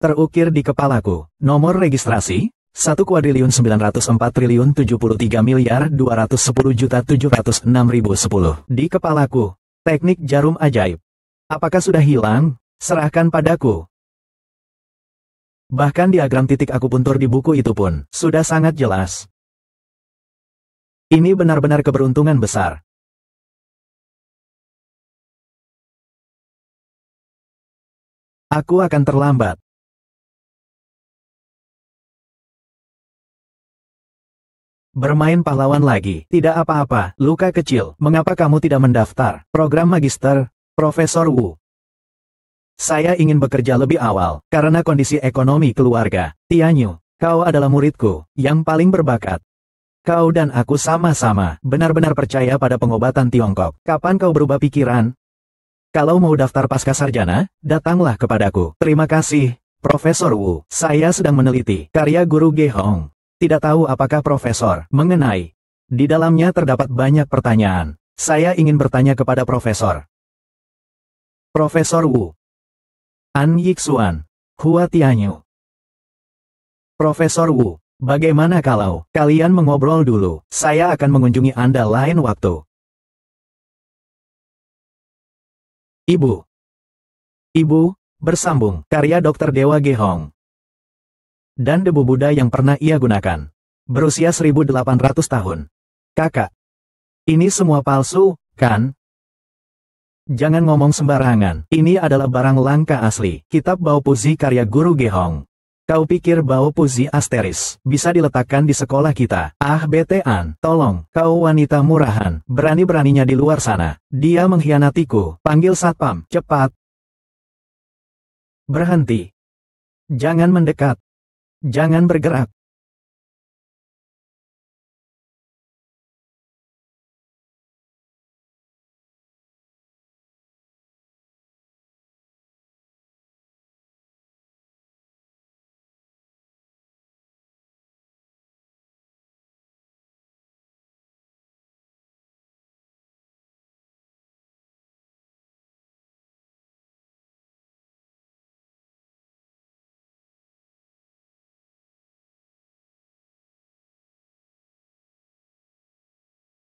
Terukir di kepalaku. Nomor registrasi, 1.904.073.210.706.010. Di kepalaku. Teknik jarum ajaib. Apakah sudah hilang? Serahkan padaku. Bahkan diagram titik akupuntur di buku itu pun, sudah sangat jelas. Ini benar-benar keberuntungan besar. Aku akan terlambat. Bermain pahlawan lagi. Tidak apa-apa, luka kecil. Mengapa kamu tidak mendaftar? Program Magister, Profesor Wu. Saya ingin bekerja lebih awal, karena kondisi ekonomi keluarga. Tianyu, kau adalah muridku, yang paling berbakat. Kau dan aku sama-sama, benar-benar percaya pada pengobatan Tiongkok. Kapan kau berubah pikiran? Kalau mau daftar pasca sarjana, datanglah kepadaku. Terima kasih, Profesor Wu. Saya sedang meneliti karya guru Ge Hong. Tidak tahu apakah Profesor mengenai. Di dalamnya terdapat banyak pertanyaan. Saya ingin bertanya kepada Profesor. Profesor Wu. An Yixuan. Hua Tianyu. Profesor Wu, bagaimana kalau kalian mengobrol dulu? Saya akan mengunjungi Anda lain waktu. Ibu. Ibu, bersambung, karya Dr. Dewa Ge Hong. Dan debu Buddha yang pernah ia gunakan. Berusia 1800 tahun. Kakak. Ini semua palsu, kan? Jangan ngomong sembarangan. Ini adalah barang langka asli. Kitab Bao Puzi karya Guru Ge Hong. Kau pikir Bao Puzi asteris bisa diletakkan di sekolah kita? Ah betean, tolong, kau wanita murahan, berani-beraninya di luar sana. Dia mengkhianatiku. Panggil satpam, cepat. Berhenti. Jangan mendekat. Jangan bergerak.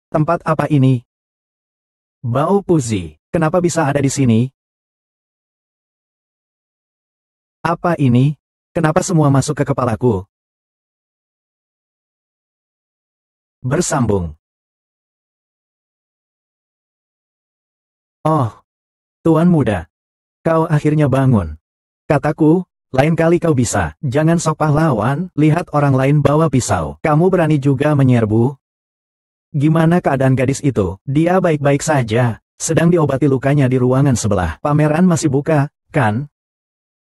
Tempat apa ini? Bao Puzi, kenapa bisa ada di sini? Apa ini? Kenapa semua masuk ke kepalaku? Bersambung. Oh, Tuan Muda. Kau akhirnya bangun. Kataku, lain kali kau bisa. Jangan sok pahlawan, lihat orang lain bawa pisau. Kamu berani juga menyerbu? Gimana keadaan gadis itu? Dia baik-baik saja. Sedang diobati lukanya di ruangan sebelah. Pameran masih buka, kan?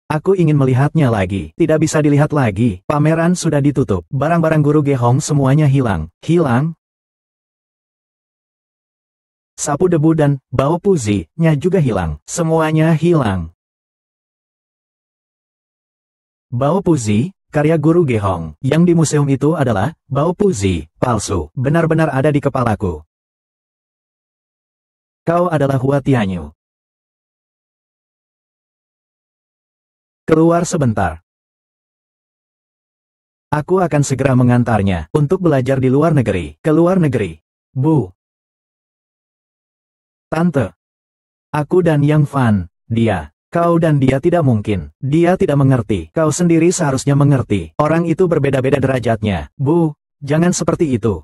Aku ingin melihatnya lagi. Tidak bisa dilihat lagi. Pameran sudah ditutup. Barang-barang guru Ge Hong semuanya hilang. Hilang? Sapu debu dan Bao Puzi-nya juga hilang. Semuanya hilang. Bao Puzi, karya guru Ge Hong, yang di museum itu adalah Bao Puzi, palsu. Benar-benar ada di kepalaku. Kau adalah Hua Tianyu. Keluar sebentar. Aku akan segera mengantarnya untuk belajar di luar negeri. Ke luar negeri. Bu. Tante. Aku dan Yang Fan, dia. Kau dan dia tidak mungkin. Dia tidak mengerti. Kau sendiri seharusnya mengerti. Orang itu berbeda-beda derajatnya. Bu, jangan seperti itu.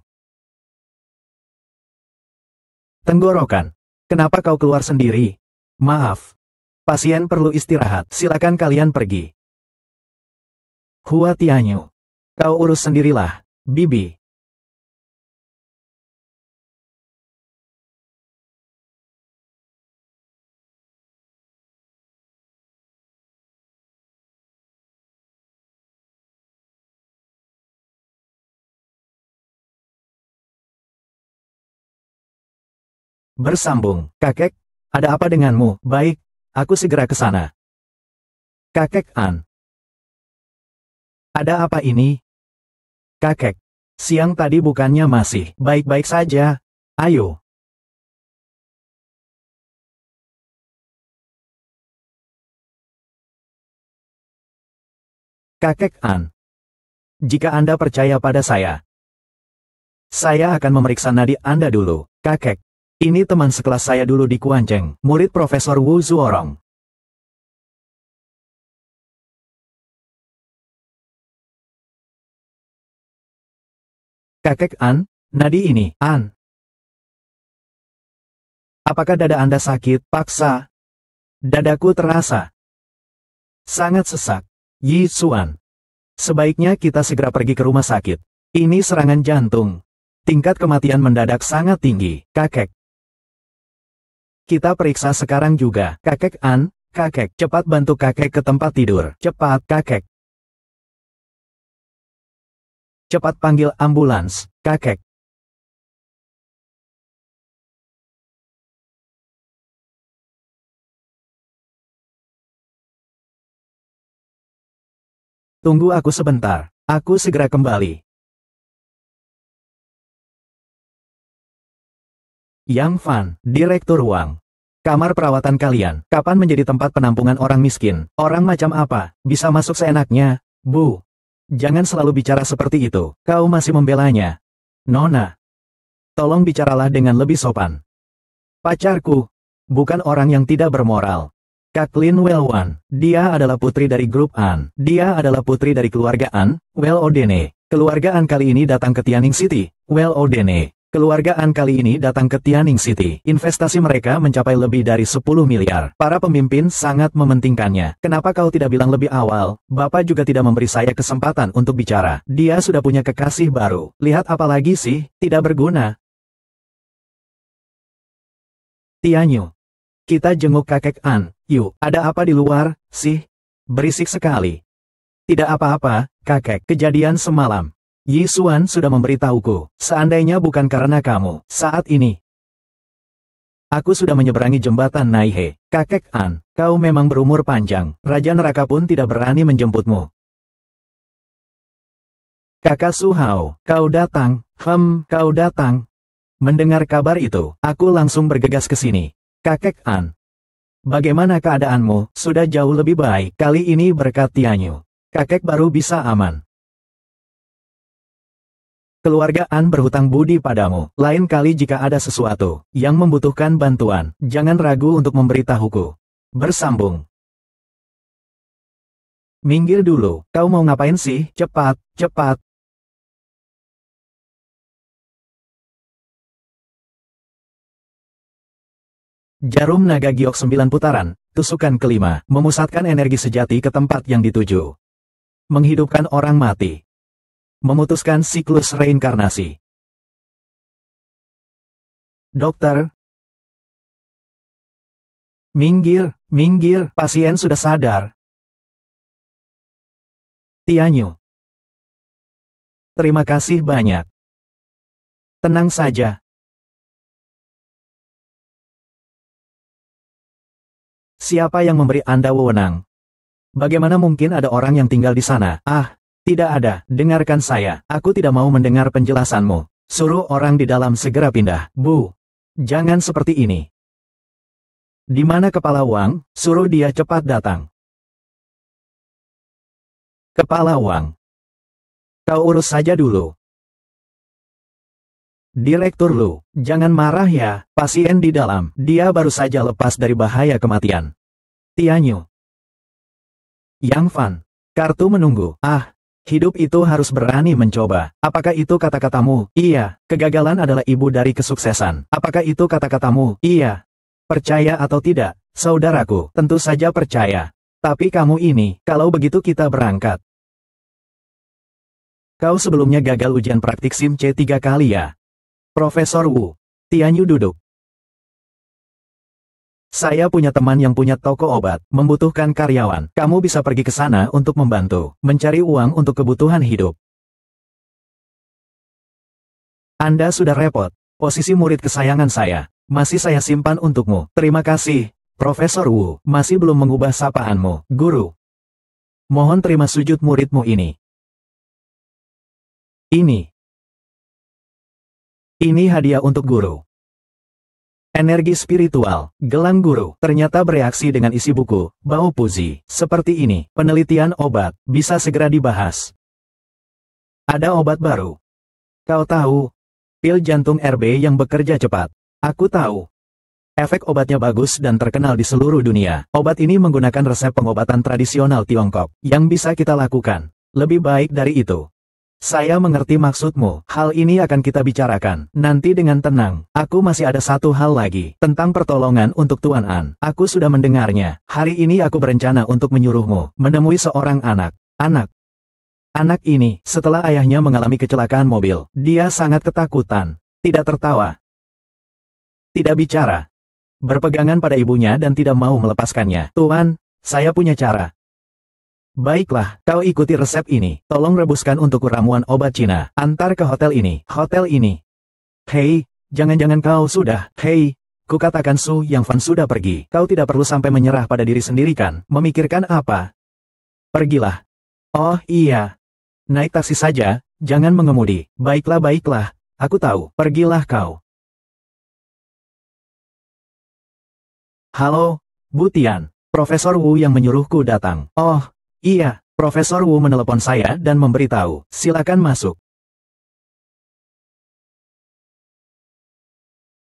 Tenggorokan. Kenapa kau keluar sendiri? Maaf. Pasien perlu istirahat. Silakan kalian pergi. Hua Tianyu. Kau urus sendirilah, Bibi. Bersambung. Kakek, ada apa denganmu? Baik, aku segera ke sana. Kakek An. Ada apa ini? Kakek, siang tadi bukannya masih baik-baik saja? Ayo. Kakek An. Jika Anda percaya pada saya akan memeriksa nadi Anda dulu. Kakek, ini teman sekelas saya dulu di Kuancheng, murid Profesor Wu Zuorong. Kakek An, nadi ini, An. Apakah dada Anda sakit? Paksa. Dadaku terasa sangat sesak. Yi Xuan. Sebaiknya kita segera pergi ke rumah sakit. Ini serangan jantung. Tingkat kematian mendadak sangat tinggi, kakek. Kita periksa sekarang juga. Kakek An, kakek, cepat bantu kakek ke tempat tidur. Cepat, kakek. Cepat panggil ambulans, kakek. Tunggu aku sebentar, aku segera kembali. Yang Fan, Direktur Wang. Kamar perawatan kalian, kapan menjadi tempat penampungan orang miskin? Orang macam apa, bisa masuk seenaknya? Bu, jangan selalu bicara seperti itu, kau masih membelanya. Nona, tolong bicaralah dengan lebih sopan. Pacarku, bukan orang yang tidak bermoral. Kathleen Welwan, dia adalah putri dari grup An. Dia adalah putri dari keluarga An, Well Odene. Keluarga An kali ini datang ke Tianning City, Well Odene. Keluarga An kali ini datang ke Tianning City. Investasi mereka mencapai lebih dari 10 miliar. Para pemimpin sangat mementingkannya. Kenapa kau tidak bilang lebih awal? Bapak juga tidak memberi saya kesempatan untuk bicara. Dia sudah punya kekasih baru. Lihat apa lagi sih? Tidak berguna. Tianyu. Kita jenguk kakek An. Yuk, ada apa di luar, sih? Berisik sekali. Tidak apa-apa, kakek. Kejadian semalam. Yi Xuan sudah memberitahuku. Seandainya bukan karena kamu, saat ini aku sudah menyeberangi jembatan Naihe. Kakek An, kau memang berumur panjang. Raja Neraka pun tidak berani menjemputmu. Kakak Su Hao, kau datang. Kau datang. Mendengar kabar itu, aku langsung bergegas ke sini. Kakek An, bagaimana keadaanmu? Sudah jauh lebih baik. Kali ini berkat Tianyu, kakek baru bisa aman. Keluarga An berhutang budi padamu. Lain kali jika ada sesuatu yang membutuhkan bantuan, jangan ragu untuk memberitahuku. Bersambung. Minggir dulu, kau mau ngapain sih? Cepat, cepat. Jarum naga giok 9 putaran, tusukan kelima, memusatkan energi sejati ke tempat yang dituju. Menghidupkan orang mati. Memutuskan siklus reinkarnasi. Dokter. Minggir, minggir, pasien sudah sadar. Tianyu. Terima kasih banyak. Tenang saja. Siapa yang memberi Anda wewenang? Bagaimana mungkin ada orang yang tinggal di sana? Ah, tidak ada. Dengarkan saya. Aku tidak mau mendengar penjelasanmu. Suruh orang di dalam segera pindah. Bu, jangan seperti ini. Di mana kepala Wang? Suruh dia cepat datang. Kepala Wang. Kau urus saja dulu. Direktur Lu, jangan marah ya. Pasien di dalam. Dia baru saja lepas dari bahaya kematian. Tianyu. Yang Fan. Kartu menunggu. Ah, hidup itu harus berani mencoba. Apakah itu kata-katamu? Iya, kegagalan adalah ibu dari kesuksesan. Apakah itu kata-katamu? Iya. Percaya atau tidak, saudaraku, tentu saja percaya. Tapi kamu ini, kalau begitu kita berangkat. Kau sebelumnya gagal ujian praktik SIM C 3 kali ya? Profesor Wu. Tianyu duduk. Saya punya teman yang punya toko obat, membutuhkan karyawan. Kamu bisa pergi ke sana untuk membantu, mencari uang untuk kebutuhan hidup. Anda sudah repot. Posisi murid kesayangan saya, masih saya simpan untukmu. Terima kasih, Profesor Wu. Masih belum mengubah sapaanmu, guru. Mohon terima sujud muridmu ini. Ini hadiah untuk guru. Energi spiritual, gelang guru, ternyata bereaksi dengan isi buku, Bao Puzi. Seperti ini, penelitian obat, bisa segera dibahas. Ada obat baru. Kau tahu, pil jantung RB yang bekerja cepat. Aku tahu. Efek obatnya bagus dan terkenal di seluruh dunia. Obat ini menggunakan resep pengobatan tradisional Tiongkok. Yang bisa kita lakukan, lebih baik dari itu. Saya mengerti maksudmu, hal ini akan kita bicarakan nanti dengan tenang. Aku masih ada satu hal lagi, tentang pertolongan untuk Tuan An. Aku sudah mendengarnya, hari ini aku berencana untuk menyuruhmu, menemui seorang anak. Anak ini, setelah ayahnya mengalami kecelakaan mobil, dia sangat ketakutan, tidak tertawa, tidak bicara, berpegangan pada ibunya dan tidak mau melepaskannya. Tuan, saya punya cara. Baiklah, kau ikuti resep ini. Tolong rebuskan untuk ramuan obat Cina. Antar ke hotel ini. Hotel ini. Hei, jangan-jangan kau sudah. Hei, kukatakan Su Yang Fan sudah pergi. Kau tidak perlu sampai menyerah pada diri sendiri kan? Memikirkan apa? Pergilah. Oh iya. Naik taksi saja, jangan mengemudi. Baiklah, aku tahu. Pergilah kau. Halo, Bu Tian. Profesor Wu yang menyuruhku datang. Oh. Iya, Profesor Wu menelepon saya dan memberitahu, silakan masuk.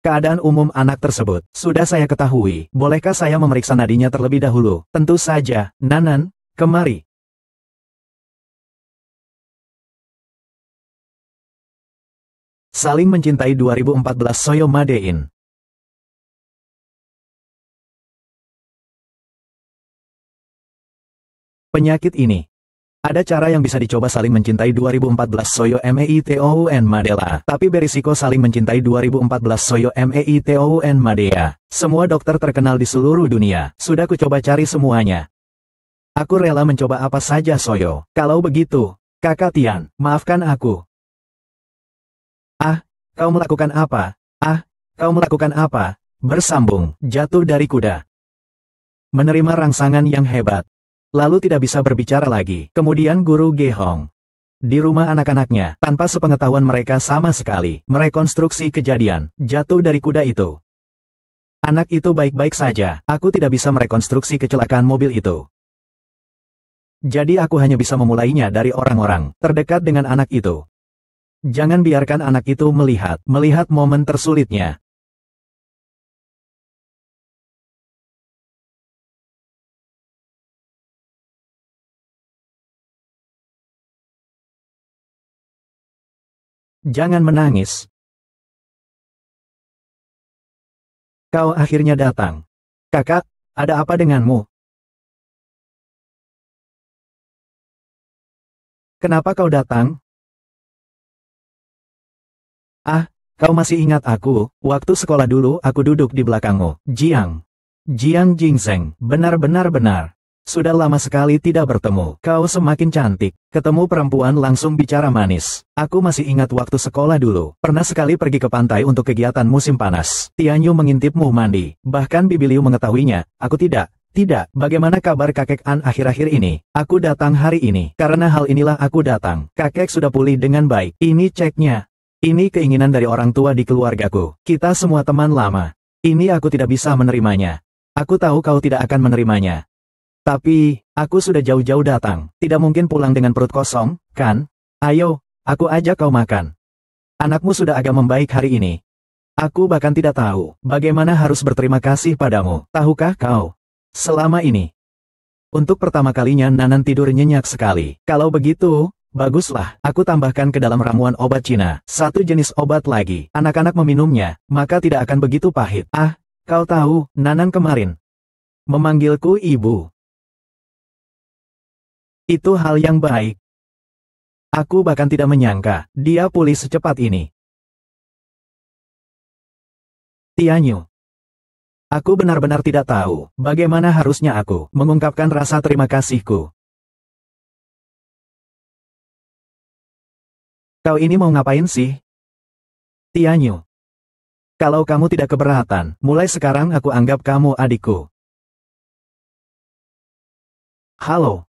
Keadaan umum anak tersebut, sudah saya ketahui, bolehkah saya memeriksa nadinya terlebih dahulu? Tentu saja, Nanan, kemari. Saling Mencintai 2014 Soyo Madein. Penyakit ini. Ada cara yang bisa dicoba Saling Mencintai 2014 Soyo MEITOUN Madela, tapi berisiko Saling Mencintai 2014 Soyo MEITOUN Madea. Semua dokter terkenal di seluruh dunia, sudah kucoba cari semuanya. Aku rela mencoba apa saja Soyo. Kalau begitu, Kakak Tian, maafkan aku. Kau melakukan apa? Kau melakukan apa? Bersambung, jatuh dari kuda. Menerima rangsangan yang hebat. Lalu tidak bisa berbicara lagi. Kemudian guru Gehong. Di rumah anak-anaknya, tanpa sepengetahuan mereka sama sekali, merekonstruksi kejadian, jatuh dari kuda itu. Anak itu baik-baik saja, aku tidak bisa merekonstruksi kecelakaan mobil itu. Jadi aku hanya bisa memulainya dari orang-orang terdekat dengan anak itu. Jangan biarkan anak itu melihat momen tersulitnya. Jangan menangis. Kau akhirnya datang. Kakak, ada apa denganmu? Kenapa kau datang? Kau masih ingat aku, waktu sekolah dulu aku duduk di belakangmu. Jiang Jingseng, benar-benar. Sudah lama sekali tidak bertemu. Kau semakin cantik. Ketemu perempuan langsung bicara manis. Aku masih ingat waktu sekolah dulu. Pernah sekali pergi ke pantai untuk kegiatan musim panas. Tianyu mengintipmu mandi. Bahkan Bibi Liu mengetahuinya. Aku tidak. Tidak, bagaimana kabar kakek An akhir-akhir ini? Aku datang hari ini. Karena hal inilah aku datang. Kakek sudah pulih dengan baik. Ini ceknya. Ini keinginan dari orang tua di keluargaku. Kita semua teman lama. Ini aku tidak bisa menerimanya. Aku tahu kau tidak akan menerimanya. Tapi, aku sudah jauh-jauh datang. Tidak mungkin pulang dengan perut kosong, kan? Ayo, aku ajak kau makan. Anakmu sudah agak membaik hari ini. Aku bahkan tidak tahu bagaimana harus berterima kasih padamu. Tahukah kau? Selama ini, untuk pertama kalinya Nanan tidur nyenyak sekali. Kalau begitu, baguslah. Aku tambahkan ke dalam ramuan obat Cina. Satu jenis obat lagi. Anak-anak meminumnya, maka tidak akan begitu pahit. Kau tahu, Nanan kemarin memanggilku ibu. Itu hal yang baik. Aku bahkan tidak menyangka, dia pulih secepat ini. Tianyu. Aku benar-benar tidak tahu, bagaimana harusnya aku mengungkapkan rasa terima kasihku. Kau ini mau ngapain sih? Tianyu. Kalau kamu tidak keberatan, mulai sekarang aku anggap kamu adikku. Halo.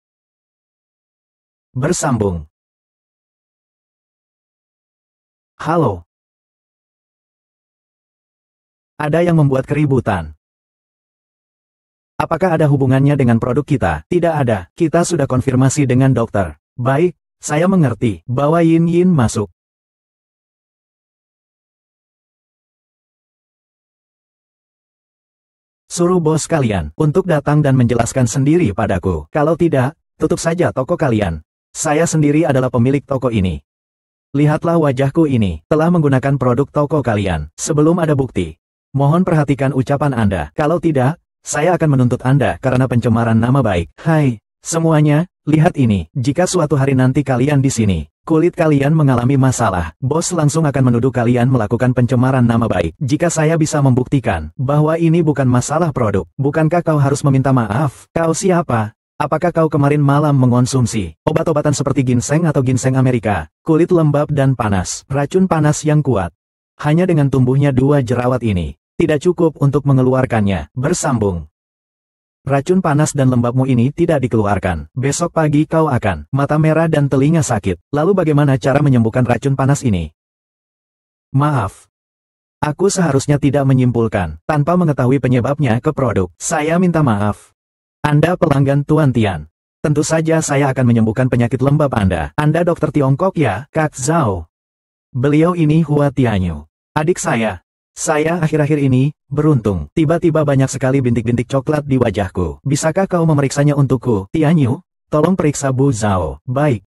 Bersambung. Halo. Ada yang membuat keributan. Apakah ada hubungannya dengan produk kita? Tidak ada, kita sudah konfirmasi dengan dokter. Baik, saya mengerti. Bawa Yin Yin masuk. Suruh bos kalian untuk datang dan menjelaskan sendiri padaku. Kalau tidak, tutup saja toko kalian. Saya sendiri adalah pemilik toko ini. Lihatlah wajahku ini, telah menggunakan produk toko kalian. Sebelum ada bukti, mohon perhatikan ucapan Anda. Kalau tidak, saya akan menuntut Anda karena pencemaran nama baik. Hai, semuanya, lihat ini. Jika suatu hari nanti kalian di sini, kulit kalian mengalami masalah, bos langsung akan menuduh kalian melakukan pencemaran nama baik. Jika saya bisa membuktikan bahwa ini bukan masalah produk, bukankah kau harus meminta maaf? Kau siapa? Apakah kau kemarin malam mengonsumsi obat-obatan seperti ginseng atau ginseng Amerika, kulit lembab dan panas, racun panas yang kuat? Hanya dengan tumbuhnya 2 jerawat ini, tidak cukup untuk mengeluarkannya. Bersambung. Racun panas dan lembabmu ini tidak dikeluarkan. Besok pagi kau akan mata merah dan telinga sakit. Lalu bagaimana cara menyembuhkan racun panas ini? Maaf. Aku seharusnya tidak menyimpulkan, tanpa mengetahui penyebabnya ke produk. Saya minta maaf. Anda pelanggan Tuan Tian. Tentu saja saya akan menyembuhkan penyakit lembab Anda. Anda dokter Tiongkok ya, Kak Zhao? Beliau ini Hua Tianyu. Adik saya. Saya akhir-akhir ini beruntung. Tiba-tiba banyak sekali bintik-bintik coklat di wajahku. Bisakah kau memeriksanya untukku? Tianyu, tolong periksa Bu Zhao. Baik.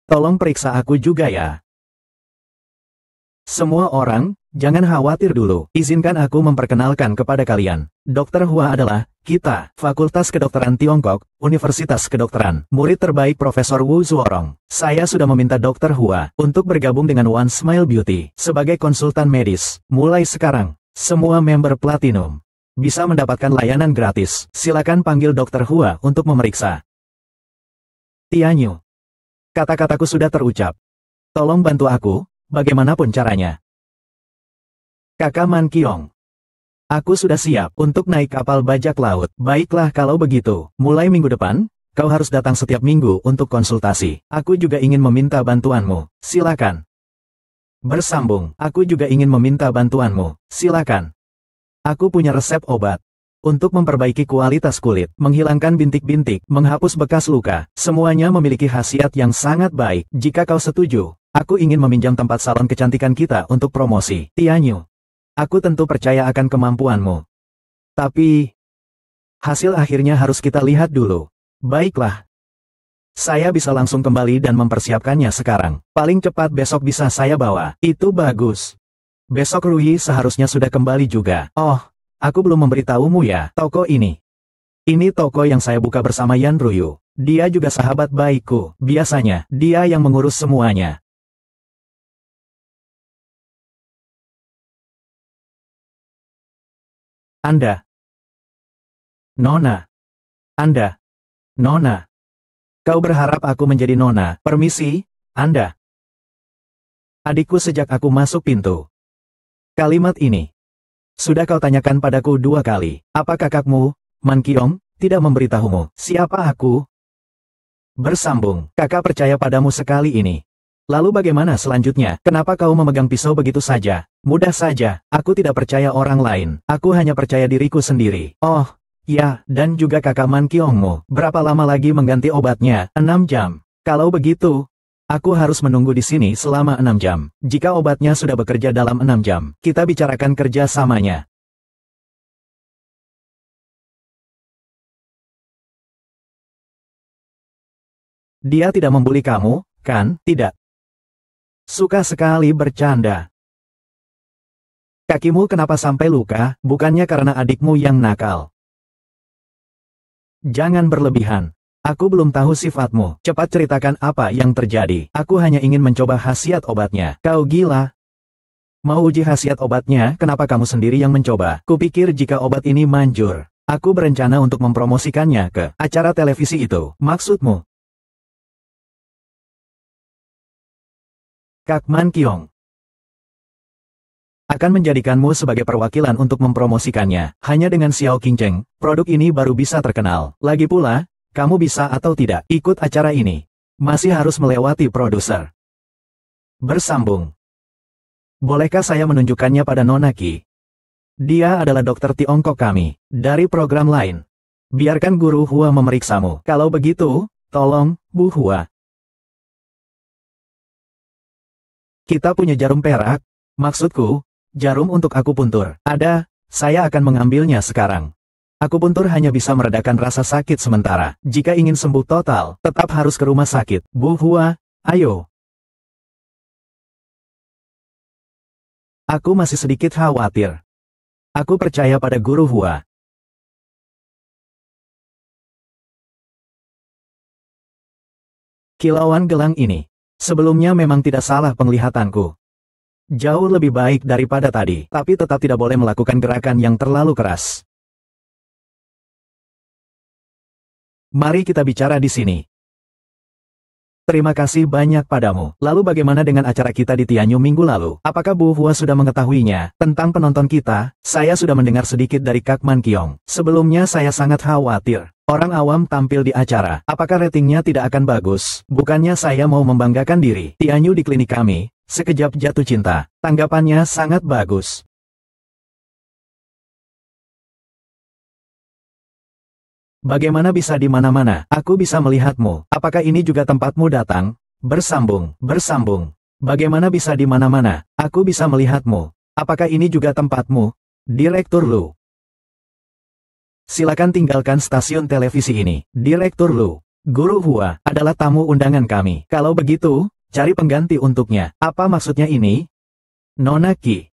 Tolong periksa aku juga ya. Semua orang, jangan khawatir dulu. Izinkan aku memperkenalkan kepada kalian. Dr. Hua adalah kita, Fakultas Kedokteran Tiongkok, Universitas Kedokteran. Murid terbaik Profesor Wu Zuorong. Saya sudah meminta Dr. Hua untuk bergabung dengan One Smile Beauty sebagai konsultan medis. Mulai sekarang, semua member Platinum bisa mendapatkan layanan gratis. Silakan panggil Dr. Hua untuk memeriksa. Tianyu. Kata-kataku sudah terucap. Tolong bantu aku, bagaimanapun caranya. Kakak Man Kiong. Aku sudah siap untuk naik kapal bajak laut. Baiklah kalau begitu, mulai minggu depan, kau harus datang setiap minggu untuk konsultasi. Aku juga ingin meminta bantuanmu. Silakan. Bersambung. Aku juga ingin meminta bantuanmu. Silakan. Aku punya resep obat. Untuk memperbaiki kualitas kulit, menghilangkan bintik-bintik, menghapus bekas luka, semuanya memiliki khasiat yang sangat baik. Jika kau setuju, aku ingin meminjam tempat salon kecantikan kita untuk promosi. Tianyu. Aku tentu percaya akan kemampuanmu. Tapi, hasil akhirnya harus kita lihat dulu. Baiklah. Saya bisa langsung kembali dan mempersiapkannya sekarang. Paling cepat besok bisa saya bawa. Itu bagus. Besok Rui seharusnya sudah kembali juga. Oh, aku belum memberitahumu ya. Toko ini. Ini toko yang saya buka bersama Yan Ruyu. Dia juga sahabat baikku. Biasanya, dia yang mengurus semuanya. Anda. Nona. Anda. Nona. Kau berharap aku menjadi Nona. Permisi, Anda. Adikku sejak aku masuk pintu. Kalimat ini. Sudah kau tanyakan padaku 2 kali. Apa kakakmu, Man Kiong, tidak memberitahumu siapa aku? Bersambung. Kakak percaya padamu sekali ini. Lalu bagaimana selanjutnya? Kenapa kau memegang pisau begitu saja? Mudah saja, aku tidak percaya orang lain. Aku hanya percaya diriku sendiri. Oh, ya, dan juga kakak Man Kiongmu. Berapa lama lagi mengganti obatnya? 6 jam. Kalau begitu, aku harus menunggu di sini selama 6 jam. Jika obatnya sudah bekerja dalam 6 jam, kita bicarakan kerja samanya. Dia tidak membuli kamu, kan? Tidak. Suka sekali bercanda. Kakimu kenapa sampai luka? Bukannya karena adikmu yang nakal. Jangan berlebihan. Aku belum tahu sifatmu. Cepat ceritakan apa yang terjadi. Aku hanya ingin mencoba khasiat obatnya. Kau gila? Mau uji khasiat obatnya? Kenapa kamu sendiri yang mencoba? Kupikir jika obat ini manjur, aku berencana untuk mempromosikannya ke acara televisi itu. Maksudmu? Kak Man Kiong akan menjadikanmu sebagai perwakilan untuk mempromosikannya. Hanya dengan Xiao Qingcheng, produk ini baru bisa terkenal. Lagi pula, kamu bisa atau tidak ikut acara ini. Masih harus melewati produser. Bersambung. Bolehkah saya menunjukkannya pada Nona Qi? Dia adalah dokter Tiongkok kami, dari program lain. Biarkan Guru Hua memeriksamu. Kalau begitu, tolong, Bu Hua. Kita punya jarum perak. Maksudku, jarum untuk akupuntur. Ada, saya akan mengambilnya sekarang. Akupuntur hanya bisa meredakan rasa sakit sementara. Jika ingin sembuh total, tetap harus ke rumah sakit. Bu Hua, ayo. Aku masih sedikit khawatir. Aku percaya pada Guru Hua. Kilauan gelang ini. Sebelumnya memang tidak salah penglihatanku. Jauh lebih baik daripada tadi, tapi tetap tidak boleh melakukan gerakan yang terlalu keras. Mari kita bicara di sini. Terima kasih banyak padamu. Lalu bagaimana dengan acara kita di Tianyu minggu lalu? Apakah Bu Hua sudah mengetahuinya? Tentang penonton kita, saya sudah mendengar sedikit dari Kak Man Kiong. Sebelumnya saya sangat khawatir. Orang awam tampil di acara. Apakah ratingnya tidak akan bagus? Bukannya saya mau membanggakan diri. Tianyu di klinik kami. Sekejap jatuh cinta. Tanggapannya sangat bagus. Bagaimana bisa di mana-mana? Aku bisa melihatmu. Apakah ini juga tempatmu datang? Bersambung. Bagaimana bisa di mana-mana? Aku bisa melihatmu. Apakah ini juga tempatmu? Direktur Lu. Silakan tinggalkan stasiun televisi ini. Direktur Lu. Guru Hua adalah tamu undangan kami. Kalau begitu, cari pengganti untuknya. Apa maksudnya ini? Nona Qi.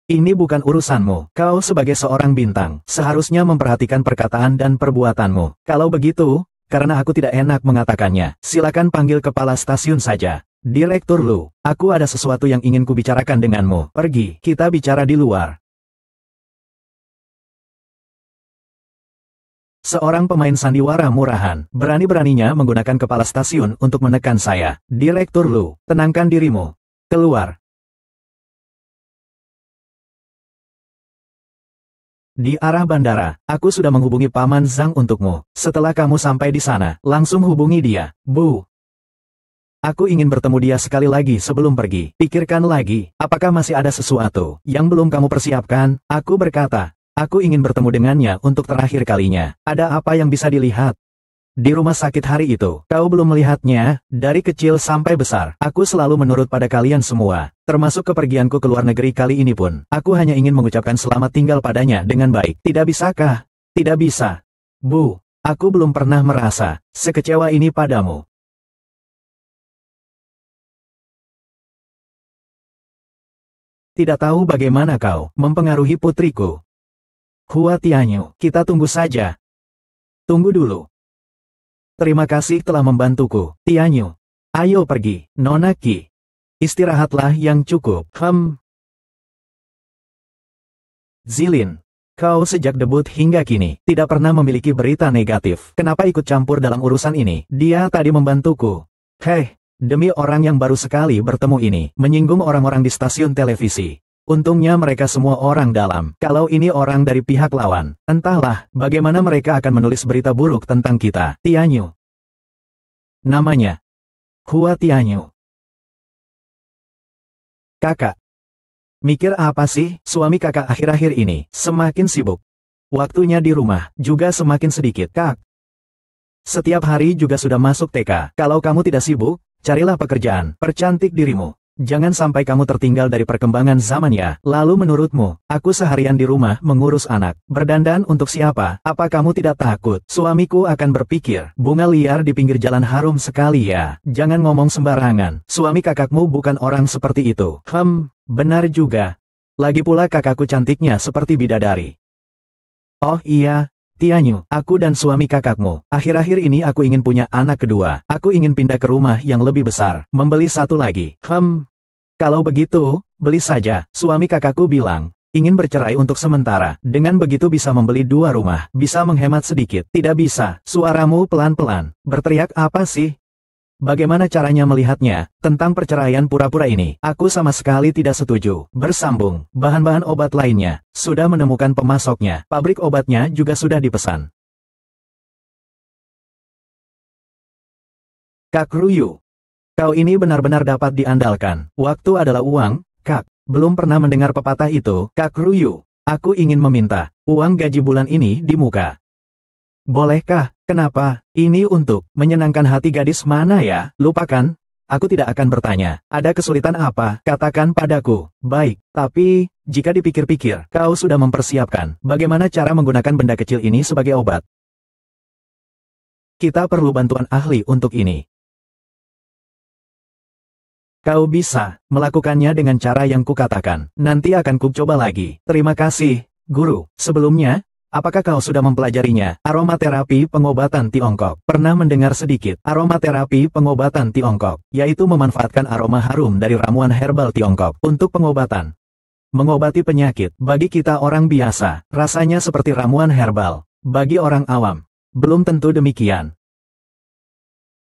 Ini bukan urusanmu. Kau sebagai seorang bintang, seharusnya memperhatikan perkataan dan perbuatanmu. Kalau begitu, karena aku tidak enak mengatakannya, silakan panggil kepala stasiun saja. Direktur Lu, aku ada sesuatu yang ingin kubicarakan denganmu. Pergi, kita bicara di luar. Seorang pemain sandiwara murahan, berani-beraninya menggunakan kepala stasiun untuk menekan saya. Direktur Lu, tenangkan dirimu. Keluar. Di arah bandara, aku sudah menghubungi Paman Zhang untukmu. Setelah kamu sampai di sana, langsung hubungi dia. Bu. Aku ingin bertemu dia sekali lagi sebelum pergi. Pikirkan lagi, apakah masih ada sesuatu yang belum kamu persiapkan? Aku berkata. Aku ingin bertemu dengannya untuk terakhir kalinya. Ada apa yang bisa dilihat? Di rumah sakit hari itu, kau belum melihatnya, dari kecil sampai besar. Aku selalu menurut pada kalian semua. Termasuk kepergianku ke luar negeri kali ini pun. Aku hanya ingin mengucapkan selamat tinggal padanya dengan baik. Tidak bisakah? Tidak bisa. Bu, aku belum pernah merasa sekecewa ini padamu. Tidak tahu bagaimana kau mempengaruhi putriku. Hua Tianyu, kita tunggu saja. Tunggu dulu. Terima kasih telah membantuku, Tianyu. Ayo pergi, Nona Qi. Istirahatlah yang cukup. Zilin, kau sejak debut hingga kini, tidak pernah memiliki berita negatif. Kenapa ikut campur dalam urusan ini? Dia tadi membantuku. Hei, demi orang yang baru sekali bertemu ini, menyinggung orang-orang di stasiun televisi. Untungnya mereka semua orang dalam. Kalau ini orang dari pihak lawan, entahlah bagaimana mereka akan menulis berita buruk tentang kita. Tianyu. Namanya Hua Tianyu. Kakak. Mikir apa sih? Suami kakak akhir-akhir ini semakin sibuk. Waktunya di rumah juga semakin sedikit. Kak. Setiap hari juga sudah masuk TK. Kalau kamu tidak sibuk, carilah pekerjaan. Percantik dirimu. Jangan sampai kamu tertinggal dari perkembangan zaman ya. Lalu menurutmu, aku seharian di rumah mengurus anak. Berdandan untuk siapa? Apa kamu tidak takut? Suamiku akan berpikir, bunga liar di pinggir jalan harum sekali ya. Jangan ngomong sembarangan. Suami kakakmu bukan orang seperti itu. Benar juga. Lagi pula kakakku cantiknya seperti bidadari. Oh iya. Tianyu, aku dan suami kakakmu. Akhir-akhir ini aku ingin punya anak kedua. Aku ingin pindah ke rumah yang lebih besar. Membeli satu lagi. Kalau begitu, beli saja. Suami kakakku bilang, ingin bercerai untuk sementara. Dengan begitu bisa membeli 2 rumah. Bisa menghemat sedikit. Tidak bisa. Suaramu pelan-pelan. Berteriak apa sih? Bagaimana caranya melihatnya? Tentang perceraian pura-pura ini, aku sama sekali tidak setuju. Bersambung, bahan-bahan obat lainnya, sudah menemukan pemasoknya. Pabrik obatnya juga sudah dipesan. Kak Ruyu. Kau ini benar-benar dapat diandalkan. Waktu adalah uang, Kak. Belum pernah mendengar pepatah itu, Kak Ruyu. Aku ingin meminta uang gaji bulan ini di muka. Bolehkah? Kenapa? Ini untuk menyenangkan hati gadis mana ya? Lupakan. Aku tidak akan bertanya. Ada kesulitan apa? Katakan padaku. Baik, tapi jika dipikir-pikir, kau sudah mempersiapkan bagaimana cara menggunakan benda kecil ini sebagai obat. Kita perlu bantuan ahli untuk ini. Kau bisa melakukannya dengan cara yang kukatakan. Nanti akan kucoba lagi. Terima kasih, Guru. Sebelumnya, apakah kau sudah mempelajarinya? Aromaterapi pengobatan Tiongkok. Pernah mendengar sedikit aromaterapi pengobatan Tiongkok, yaitu memanfaatkan aroma harum dari ramuan herbal Tiongkok untuk pengobatan. Mengobati penyakit, bagi kita orang biasa, rasanya seperti ramuan herbal. Bagi orang awam, belum tentu demikian.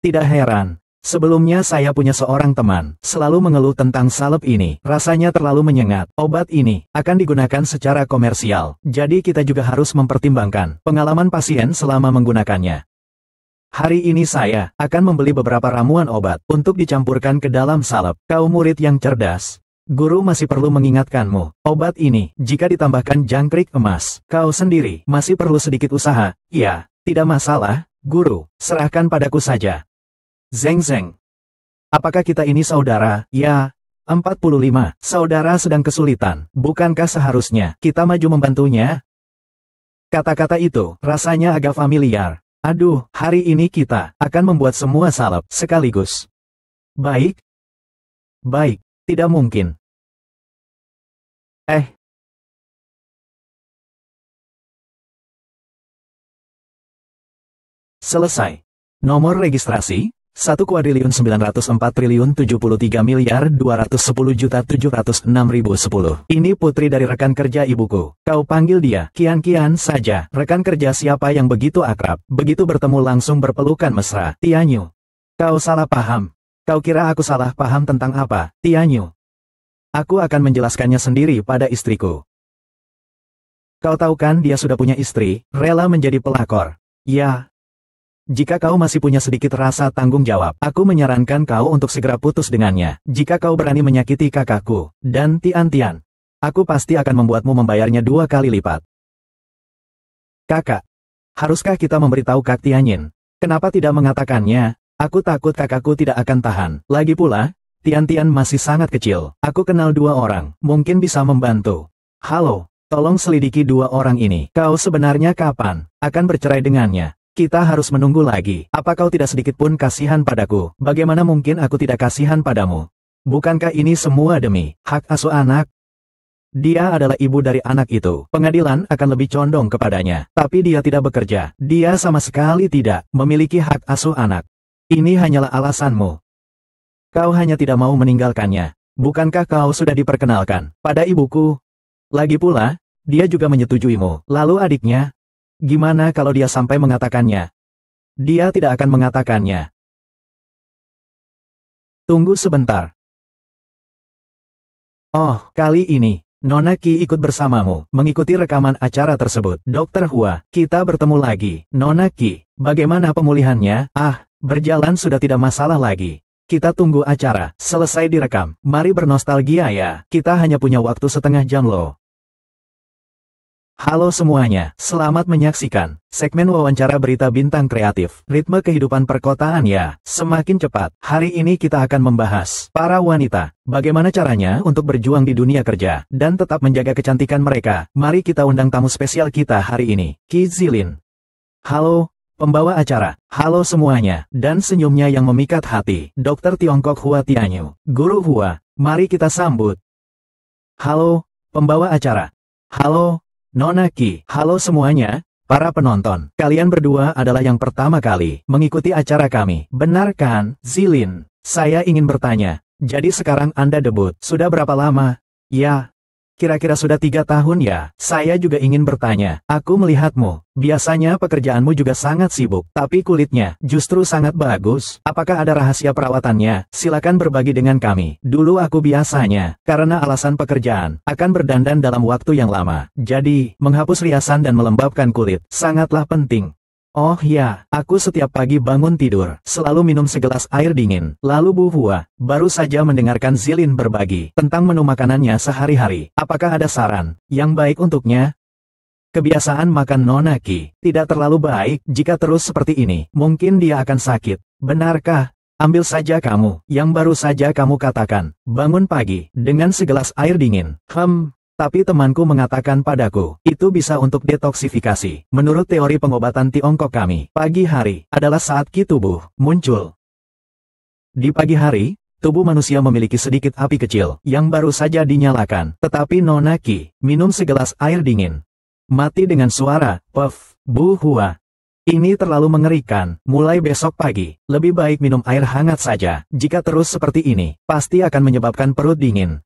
Tidak heran. Sebelumnya saya punya seorang teman, selalu mengeluh tentang salep ini. Rasanya terlalu menyengat. Obat ini akan digunakan secara komersial, jadi kita juga harus mempertimbangkan pengalaman pasien selama menggunakannya. Hari ini saya akan membeli beberapa ramuan obat untuk dicampurkan ke dalam salep. Kau murid yang cerdas. Guru masih perlu mengingatkanmu, obat ini, jika ditambahkan jangkrik emas, kau sendiri masih perlu sedikit usaha. Ya, tidak masalah, Guru, serahkan padaku saja. Zeng. Apakah kita ini saudara? Ya, 45. Saudara sedang kesulitan. Bukankah seharusnya kita maju membantunya? Kata-kata itu rasanya agak familiar. Aduh, hari ini kita akan membuat semua salep sekaligus. Baik. Tidak mungkin. Selesai. Nomor registrasi 1.904.073.210.706.010. Ini putri dari rekan kerja ibuku. Kau panggil dia Kian saja. Rekan kerja siapa yang begitu akrab, begitu bertemu langsung berpelukan mesra. Tianyu. Kau salah paham. Kau kira aku salah paham tentang apa, Tianyu? Aku akan menjelaskannya sendiri pada istriku. Kau tahu kan dia sudah punya istri, rela menjadi pelakor. Ya. Jika kau masih punya sedikit rasa tanggung jawab, aku menyarankan kau untuk segera putus dengannya. Jika kau berani menyakiti kakakku dan Tian, aku pasti akan membuatmu membayarnya 2 kali lipat. Kakak, haruskah kita memberitahu Kak Tianyin? Kenapa tidak mengatakannya? Aku takut kakakku tidak akan tahan. Lagi pula, Tian masih sangat kecil. Aku kenal 2 orang, mungkin bisa membantu. Halo, tolong selidiki 2 orang ini. Kau sebenarnya kapan akan bercerai dengannya? Kita harus menunggu lagi. Apa kau tidak sedikit pun kasihan padaku? Bagaimana mungkin aku tidak kasihan padamu? Bukankah ini semua demi hak asuh anak? Dia adalah ibu dari anak itu. Pengadilan akan lebih condong kepadanya. Tapi dia tidak bekerja. Dia sama sekali tidak memiliki hak asuh anak. Ini hanyalah alasanmu. Kau hanya tidak mau meninggalkannya. Bukankah kau sudah diperkenalkan pada ibuku? Lagi pula, dia juga menyetujuimu. Lalu adiknya? Gimana kalau dia sampai mengatakannya? Dia tidak akan mengatakannya. Tunggu sebentar. Oh, kali ini, Nona Qi ikut bersamamu, mengikuti rekaman acara tersebut. Dokter Hua, kita bertemu lagi. Nona Qi, bagaimana pemulihannya? Berjalan sudah tidak masalah lagi. Kita tunggu acara selesai direkam. Mari bernostalgia ya. Kita hanya punya waktu setengah jam loh. Halo semuanya, selamat menyaksikan segmen wawancara berita bintang kreatif. Ritme kehidupan perkotaan ya, semakin cepat. Hari ini kita akan membahas para wanita, bagaimana caranya untuk berjuang di dunia kerja dan tetap menjaga kecantikan mereka. Mari kita undang tamu spesial kita hari ini, Qi Zilin. Halo, pembawa acara. Halo semuanya, dan senyumnya yang memikat hati, Dr. Tiongkok Hua Tianyu. Guru Hua, mari kita sambut. Halo, pembawa acara. Halo, Nona Qi. Halo semuanya, para penonton. Kalian berdua adalah yang pertama kali mengikuti acara kami. Benar kan, Zilin? Saya ingin bertanya, jadi sekarang Anda debut, sudah berapa lama? Ya, kira-kira sudah 3 tahun ya. Saya juga ingin bertanya, aku melihatmu, biasanya pekerjaanmu juga sangat sibuk, tapi kulitnya justru sangat bagus. Apakah ada rahasia perawatannya? Silakan berbagi dengan kami. Dulu aku biasanya, karena alasan pekerjaan, akan berdandan dalam waktu yang lama. Jadi, menghapus riasan dan melembabkan kulit, sangatlah penting. Oh ya, aku setiap pagi bangun tidur, selalu minum segelas air dingin. Lalu Bu Hua, baru saja mendengarkan Zilin berbagi tentang menu makanannya sehari-hari. Apakah ada saran yang baik untuknya? Kebiasaan makan Nona Qi tidak terlalu baik. Jika terus seperti ini, mungkin dia akan sakit. Benarkah? Ambil saja kamu, yang baru saja kamu katakan. Bangun pagi, dengan segelas air dingin. Tapi temanku mengatakan padaku, itu bisa untuk detoksifikasi. Menurut teori pengobatan Tiongkok kami, pagi hari adalah saat Qi tubuh muncul. Di pagi hari, tubuh manusia memiliki sedikit api kecil yang baru saja dinyalakan. Tetapi Nona Qi, minum segelas air dingin. Mati dengan suara, puff, Bu Hua. Ini terlalu mengerikan. Mulai besok pagi, lebih baik minum air hangat saja. Jika terus seperti ini, pasti akan menyebabkan perut dingin.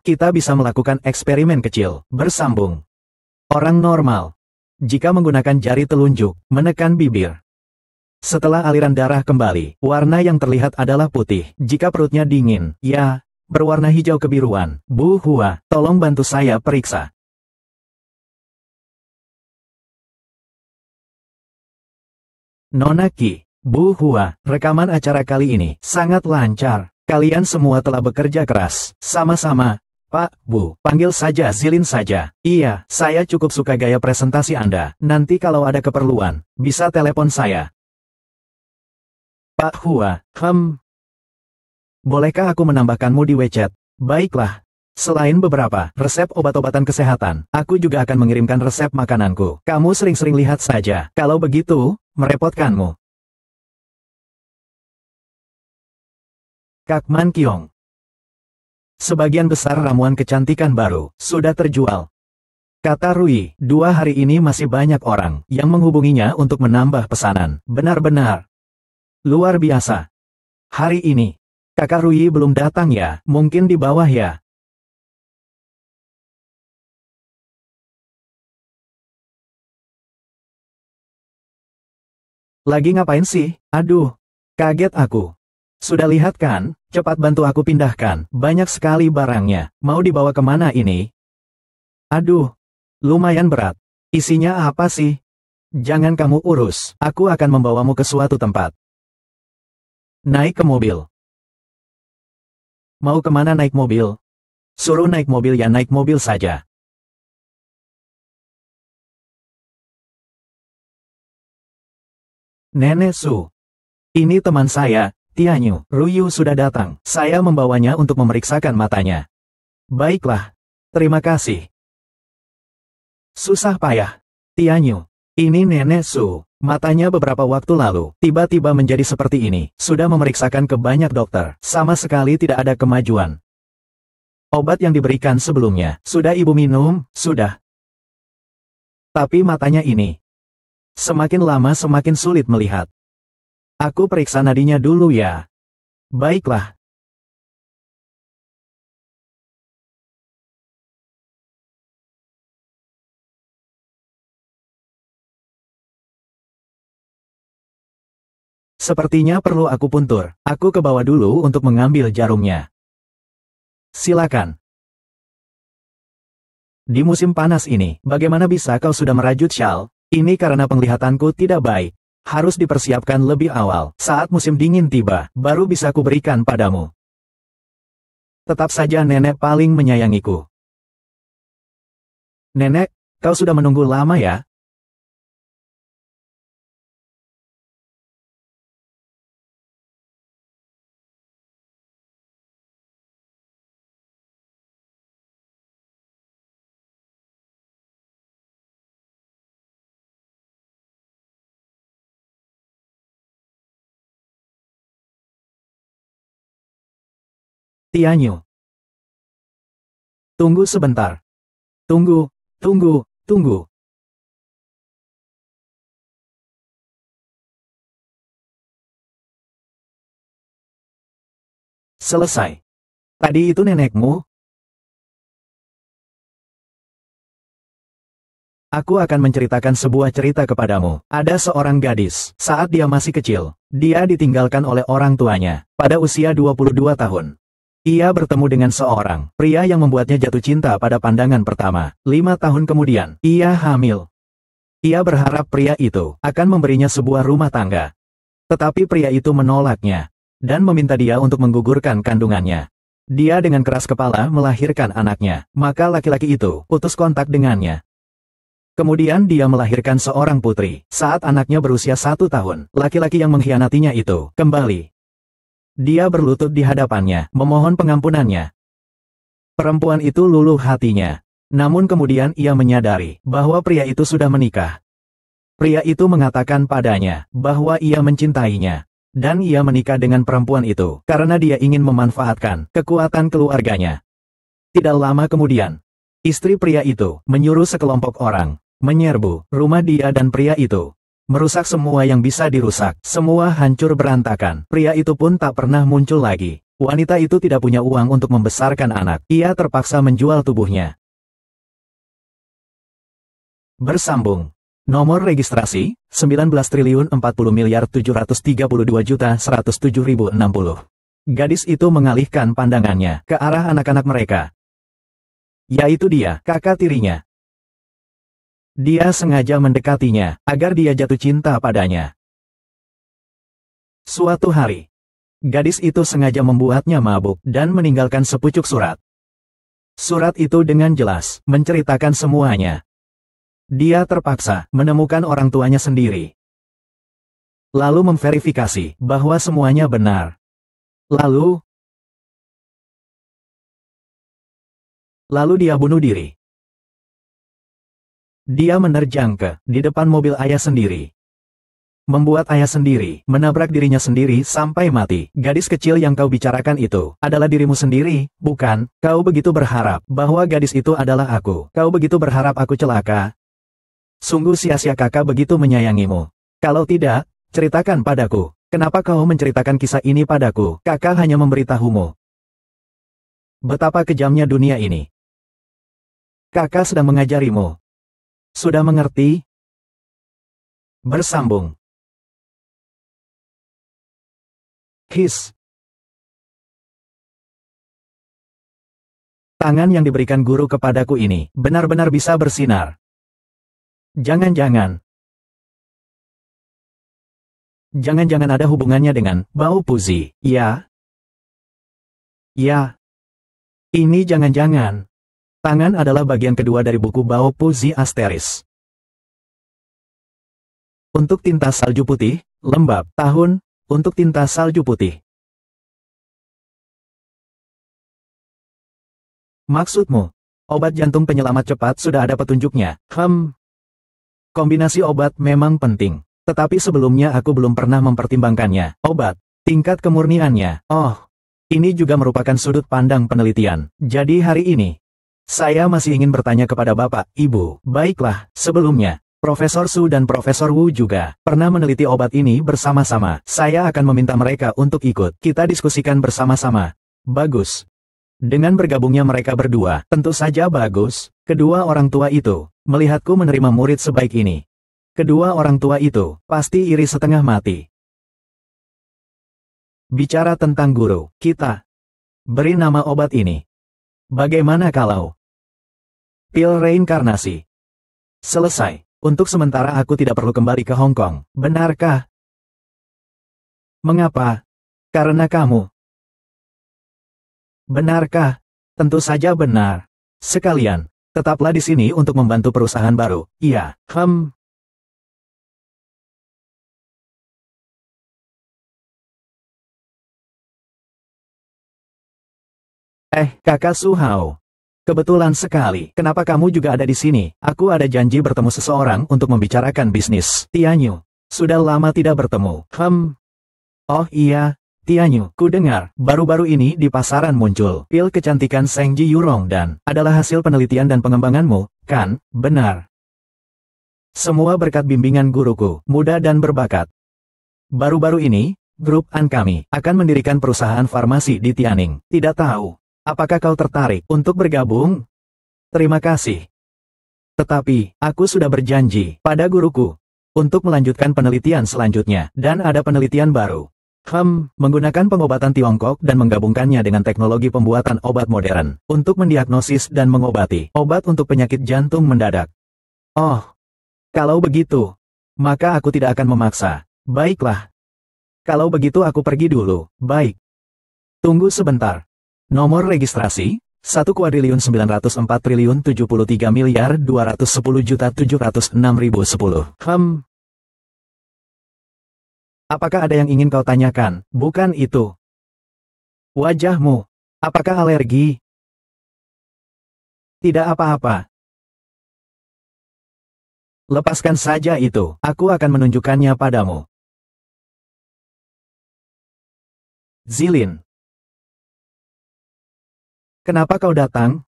Kita bisa melakukan eksperimen kecil. Bersambung. Orang normal. Jika menggunakan jari telunjuk, menekan bibir. Setelah aliran darah kembali, warna yang terlihat adalah putih. Jika perutnya dingin, ya, berwarna hijau kebiruan. Bu Hua, tolong bantu saya periksa. Nona Qi, Bu Hua, rekaman acara kali ini sangat lancar. Kalian semua telah bekerja keras. Sama-sama. Pak, Bu, panggil saja Zilin saja. Iya, saya cukup suka gaya presentasi Anda. Nanti kalau ada keperluan, bisa telepon saya. Pak Hua, bolehkah aku menambahkanmu di WeChat? Baiklah. Selain beberapa resep obat-obatan kesehatan, aku juga akan mengirimkan resep makananku. Kamu sering-sering lihat saja. Kalau begitu, merepotkanmu. Kakman Kiong. Sebagian besar ramuan kecantikan baru sudah terjual. Kata Rui, 2 hari ini masih banyak orang yang menghubunginya untuk menambah pesanan. Benar-benar luar biasa. Hari ini, Kakak Rui belum datang ya, mungkin di bawah ya. Lagi ngapain sih? Aduh, kaget aku. Sudah lihat kan? Cepat bantu aku pindahkan. Banyak sekali barangnya. Mau dibawa kemana ini? Aduh, lumayan berat. Isinya apa sih? Jangan kamu urus. Aku akan membawamu ke suatu tempat. Naik ke mobil. Mau kemana naik mobil? Suruh naik mobil ya, naik mobil saja. Nenek Su. Ini teman saya, Tianyu. Ruyu sudah datang. Saya membawanya untuk memeriksakan matanya. Baiklah. Terima kasih. Susah payah. Tianyu. Ini Nenek Su. Matanya beberapa waktu lalu, tiba-tiba menjadi seperti ini. Sudah memeriksakan ke banyak dokter. Sama sekali tidak ada kemajuan. Obat yang diberikan sebelumnya, sudah ibu minum? Sudah. Tapi matanya ini. Semakin lama semakin sulit melihat. Aku periksa nadinya dulu ya. Baiklah. Sepertinya perlu aku puntur. Aku ke bawah dulu untuk mengambil jarumnya. Silakan. Di musim panas ini, bagaimana bisa kau sudah merajut syal? Ini karena penglihatanku tidak baik. Harus dipersiapkan lebih awal. Saat musim dingin tiba, baru bisa kuberikan padamu. Tetap saja nenek paling menyayangiku. Nenek, kau sudah menunggu lama ya? Tianyu. Tunggu sebentar. Tunggu, tunggu, tunggu. Selesai. Tadi itu nenekmu? Aku akan menceritakan sebuah cerita kepadamu. Ada seorang gadis, saat dia masih kecil, dia ditinggalkan oleh orang tuanya, pada usia 22 tahun. Ia bertemu dengan seorang pria yang membuatnya jatuh cinta pada pandangan pertama. 5 tahun kemudian, ia hamil. Ia berharap pria itu akan memberinya sebuah rumah tangga. Tetapi pria itu menolaknya, dan meminta dia untuk menggugurkan kandungannya. Dia dengan keras kepala melahirkan anaknya, maka laki-laki itu putus kontak dengannya. Kemudian dia melahirkan seorang putri. Saat anaknya berusia 1 tahun, laki-laki yang mengkhianatinya itu kembali. Dia berlutut di hadapannya, memohon pengampunannya. Perempuan itu luluh hatinya. Namun kemudian ia menyadari bahwa pria itu sudah menikah. Pria itu mengatakan padanya bahwa ia mencintainya. Dan ia menikah dengan perempuan itu karena dia ingin memanfaatkan kekuatan keluarganya. Tidak lama kemudian, istri pria itu menyuruh sekelompok orang menyerbu rumah dia dan pria itu. Merusak semua yang bisa dirusak. Semua hancur berantakan. Pria itu pun tak pernah muncul lagi. Wanita itu tidak punya uang untuk membesarkan anak. Ia terpaksa menjual tubuhnya. Bersambung. Nomor registrasi, 19.040.732.107.060. Gadis itu mengalihkan pandangannya ke arah anak-anak mereka. Yaitu dia, kakak tirinya. Dia sengaja mendekatinya, agar dia jatuh cinta padanya. Suatu hari, gadis itu sengaja membuatnya mabuk dan meninggalkan sepucuk surat. Surat itu dengan jelas menceritakan semuanya. Dia terpaksa menemukan orang tuanya sendiri. Lalu memverifikasi bahwa semuanya benar. Lalu dia bunuh diri. Dia menerjang di depan mobil ayah sendiri. Membuat ayah sendiri menabrak dirinya sendiri sampai mati. Gadis kecil yang kau bicarakan itu adalah dirimu sendiri, bukan? Kau begitu berharap bahwa gadis itu adalah aku. Kau begitu berharap aku celaka. Sungguh sia-sia kakak begitu menyayangimu. Kalau tidak, ceritakan padaku. Kenapa kau menceritakan kisah ini padaku? Kakak hanya memberitahumu. Betapa kejamnya dunia ini. Kakak sedang mengajarimu. Sudah mengerti? Bersambung. His. Tangan yang diberikan guru kepadaku ini benar-benar bisa bersinar. Jangan-jangan ada hubungannya dengan bau puzi, ya? Ya. Ini jangan-jangan. Tangan adalah bagian kedua dari buku bau puzi Asteris. Untuk tinta salju putih, lembab, tahun, untuk tinta salju putih. Maksudmu, obat jantung penyelamat cepat sudah ada petunjuknya. Kombinasi obat memang penting, tetapi sebelumnya aku belum pernah mempertimbangkannya. Obat, tingkat kemurniannya. Oh, ini juga merupakan sudut pandang penelitian. Jadi hari ini, saya masih ingin bertanya kepada Bapak, Ibu. Baiklah, sebelumnya, Profesor Su dan Profesor Wu juga pernah meneliti obat ini bersama-sama. Saya akan meminta mereka untuk ikut. Kita diskusikan bersama-sama. Bagus. Dengan bergabungnya mereka berdua, tentu saja bagus. Kedua orang tua itu melihatku menerima murid sebaik ini. Kedua orang tua itu pasti iri setengah mati. Bicara tentang guru, kita beri nama obat ini. Bagaimana kalau pil reinkarnasi? Selesai. Untuk sementara aku tidak perlu kembali ke Hong Kong. Benarkah? Mengapa? Karena kamu. Benarkah? Tentu saja benar. Sekalian, tetaplah di sini untuk membantu perusahaan baru. Iya, Kakak Su Hao. Kebetulan sekali. Kenapa kamu juga ada di sini? Aku ada janji bertemu seseorang untuk membicarakan bisnis. Tianyu. Sudah lama tidak bertemu. Oh iya. Tianyu, ku dengar, baru-baru ini di pasaran muncul pil kecantikan Seng Ji Yurong dan adalah hasil penelitian dan pengembanganmu, kan? Benar. Semua berkat bimbingan guruku, muda dan berbakat. Baru-baru ini, grup An kami akan mendirikan perusahaan farmasi di Tianning. Tidak tahu, apakah kau tertarik untuk bergabung? Terima kasih. Tetapi, aku sudah berjanji pada guruku untuk melanjutkan penelitian selanjutnya, dan ada penelitian baru. Menggunakan pengobatan Tiongkok dan menggabungkannya dengan teknologi pembuatan obat modern, untuk mendiagnosis dan mengobati obat untuk penyakit jantung mendadak. Oh, Kalau begitu, maka aku tidak akan memaksa. Baiklah. Kalau begitu aku pergi dulu. Baik. Tunggu sebentar. Nomor registrasi, 1.943.210.210.706.010. Apakah ada yang ingin kau tanyakan? Bukan itu. Wajahmu. Apakah alergi? Tidak apa-apa. Lepaskan saja itu. Aku akan menunjukkannya padamu. Zilin. Kenapa kau datang?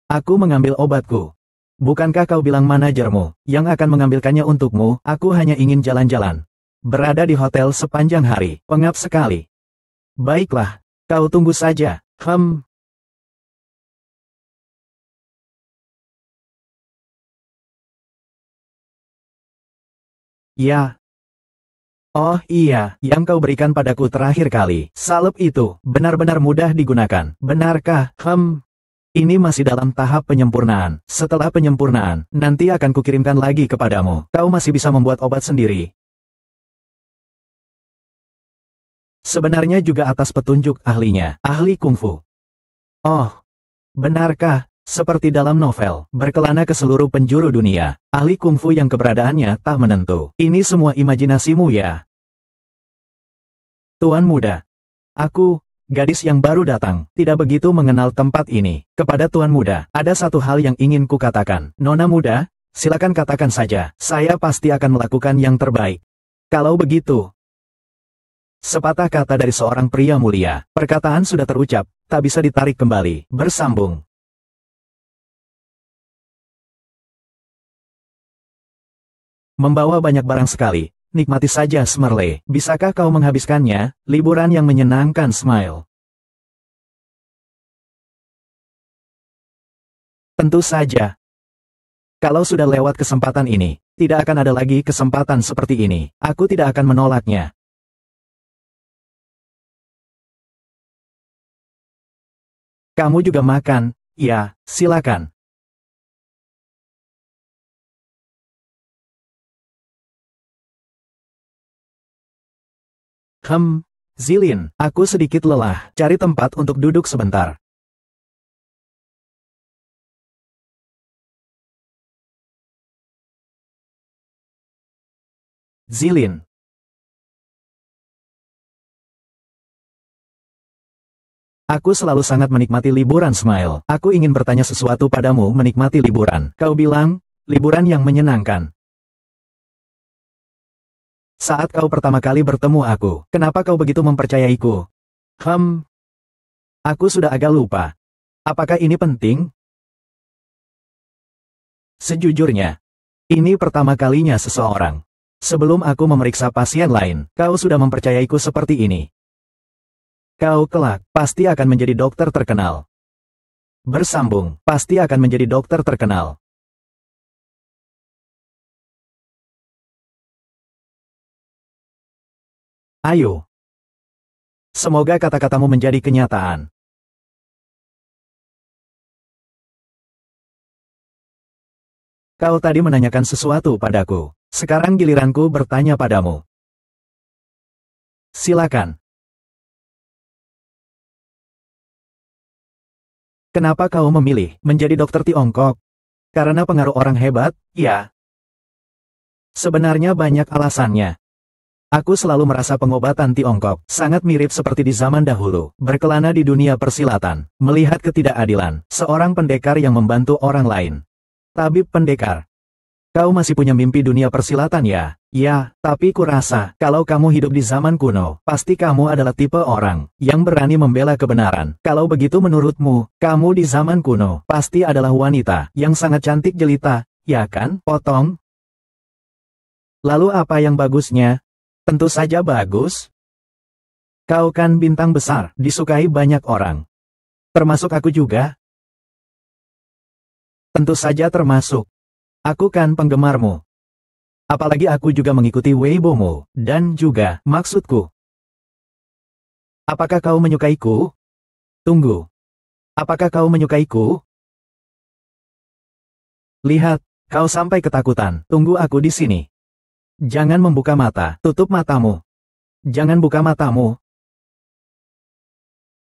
Aku mengambil obatku. Bukankah kau bilang manajermu, yang akan mengambilkannya untukmu? Aku hanya ingin jalan-jalan. Berada di hotel sepanjang hari. Pengap sekali. Baiklah. Kau tunggu saja. Ya. Oh iya, yang kau berikan padaku terakhir kali. Salep itu, benar-benar mudah digunakan. Benarkah? Ini masih dalam tahap penyempurnaan. Setelah penyempurnaan, nanti akan kukirimkan lagi kepadamu. Kau masih bisa membuat obat sendiri. Sebenarnya juga atas petunjuk ahlinya, ahli kungfu. Oh, benarkah? Seperti dalam novel, berkelana ke seluruh penjuru dunia, ahli kungfu yang keberadaannya tak menentu. Ini semua imajinasimu ya? Tuan muda. Aku, gadis yang baru datang, tidak begitu mengenal tempat ini. Kepada Tuan muda, ada satu hal yang ingin kukatakan. Nona muda, silakan katakan saja, saya pasti akan melakukan yang terbaik. Kalau begitu. Sepatah kata dari seorang pria mulia, perkataan sudah terucap, tak bisa ditarik kembali, bersambung. Membawa banyak barang sekali, nikmati saja Smurley. Bisakah kau menghabiskannya? Liburan yang menyenangkan. Smile. Tentu saja. Kalau sudah lewat kesempatan ini, tidak akan ada lagi kesempatan seperti ini. Aku tidak akan menolaknya. Kamu juga makan? Ya, silakan. Zilin, aku sedikit lelah. Cari tempat untuk duduk sebentar. Zilin. Aku selalu sangat menikmati liburan. Smile. Aku ingin bertanya sesuatu padamu. Menikmati liburan. Kau bilang, liburan yang menyenangkan. Saat kau pertama kali bertemu aku, kenapa kau begitu mempercayaiku? Aku sudah agak lupa. Apakah ini penting? Sejujurnya, ini pertama kalinya seseorang. Sebelum aku memeriksa pasien lain, kau sudah mempercayaiku seperti ini. Kau kelak, pasti akan menjadi dokter terkenal. Bersambung, pasti akan menjadi dokter terkenal. Ayo. Semoga kata-katamu menjadi kenyataan. Kau tadi menanyakan sesuatu padaku. Sekarang giliranku bertanya padamu. Silakan. Kenapa kau memilih menjadi dokter Tiongkok? Karena pengaruh orang hebat, ya. Sebenarnya banyak alasannya. Aku selalu merasa pengobatan Tiongkok sangat mirip seperti di zaman dahulu, berkelana di dunia persilatan, melihat ketidakadilan, seorang pendekar yang membantu orang lain. Tabib pendekar. Kau masih punya mimpi dunia persilatan ya? Ya, tapi kurasa, kalau kamu hidup di zaman kuno, pasti kamu adalah tipe orang yang berani membela kebenaran. Kalau begitu menurutmu, kamu di zaman kuno, pasti adalah wanita yang sangat cantik jelita, ya kan? Potong. Lalu apa yang bagusnya? Tentu saja bagus. Kau kan bintang besar, disukai banyak orang. Termasuk aku juga? Tentu saja termasuk. Aku kan penggemarmu. Apalagi aku juga mengikuti Weibomu, dan juga, maksudku. Apakah kau menyukaiku? Tunggu. Apakah kau menyukaiku? Lihat, Kau sampai ketakutan. Tunggu aku di sini. Jangan membuka mata. Tutup matamu. Jangan buka matamu.